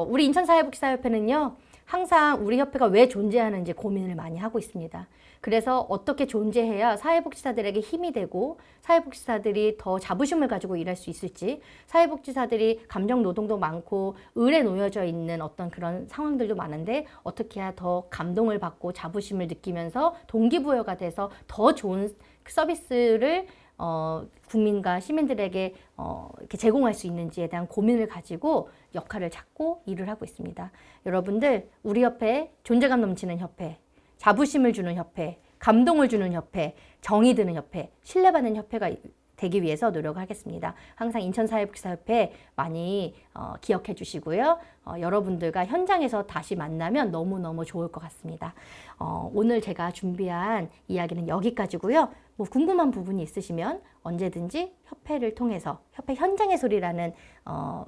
우리 인천사회복지사협회는요. 항상 우리 협회가 왜 존재하는지 고민을 많이 하고 있습니다. 그래서 어떻게 존재해야 사회복지사들에게 힘이 되고 사회복지사들이 더 자부심을 가지고 일할 수 있을지 사회복지사들이 감정 노동도 많고 을에 놓여져 있는 어떤 그런 상황들도 많은데 어떻게 해야 더 감동을 받고 자부심을 느끼면서 동기부여가 돼서 더 좋은 서비스를 국민과 시민들에게 이렇게 제공할 수 있는지에 대한 고민을 가지고 역할을 찾고 일을 하고 있습니다. 여러분들 우리 협회 존재감 넘치는 협회, 자부심을 주는 협회, 감동을 주는 협회, 정이 드는 협회, 신뢰받는 협회가 되기 위해서 노력을 하겠습니다. 항상 인천사회복지사협회 많이 기억해 주시고요. 여러분들과 현장에서 다시 만나면 너무너무 좋을 것 같습니다. 오늘 제가 준비한 이야기는 여기까지고요. 궁금한 부분이 있으시면 언제든지 협회를 통해서 협회 현장의 소리라는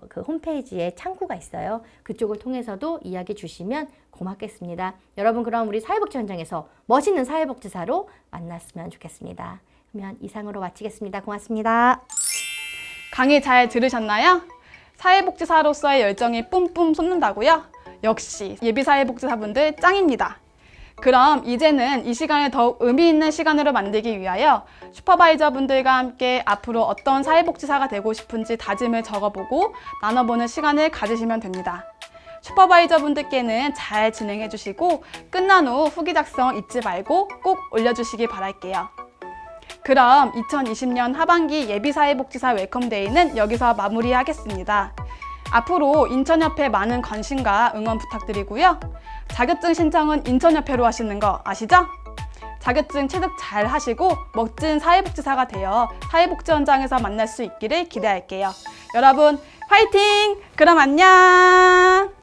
그 홈페이지에 창구가 있어요. 그쪽을 통해서도 이야기 주시면 고맙겠습니다. 여러분 그럼 우리 사회복지 현장에서 멋있는 사회복지사로 만났으면 좋겠습니다. 그러면 이상으로 마치겠습니다. 고맙습니다. 강의 잘 들으셨나요? 사회복지사로서의 열정이 뿜뿜 솟는다고요? 역시 예비사회복지사분들 짱입니다. 그럼 이제는 이 시간을 더욱 의미 있는 시간으로 만들기 위하여 슈퍼바이저 분들과 함께 앞으로 어떤 사회복지사가 되고 싶은지 다짐을 적어보고 나눠보는 시간을 가지시면 됩니다. 슈퍼바이저 분들께는 잘 진행해 주시고 끝난 후 후기 작성 잊지 말고 꼭 올려주시기 바랄게요. 그럼 2020년 하반기 예비사회복지사 웰컴데이는 여기서 마무리하겠습니다. 앞으로 인천협회 많은 관심과 응원 부탁드리고요. 자격증 신청은 인천협회로 하시는 거 아시죠? 자격증 취득 잘 하시고 멋진 사회복지사가 되어 사회복지 현장에서 만날 수 있기를 기대할게요. 여러분 화이팅! 그럼 안녕!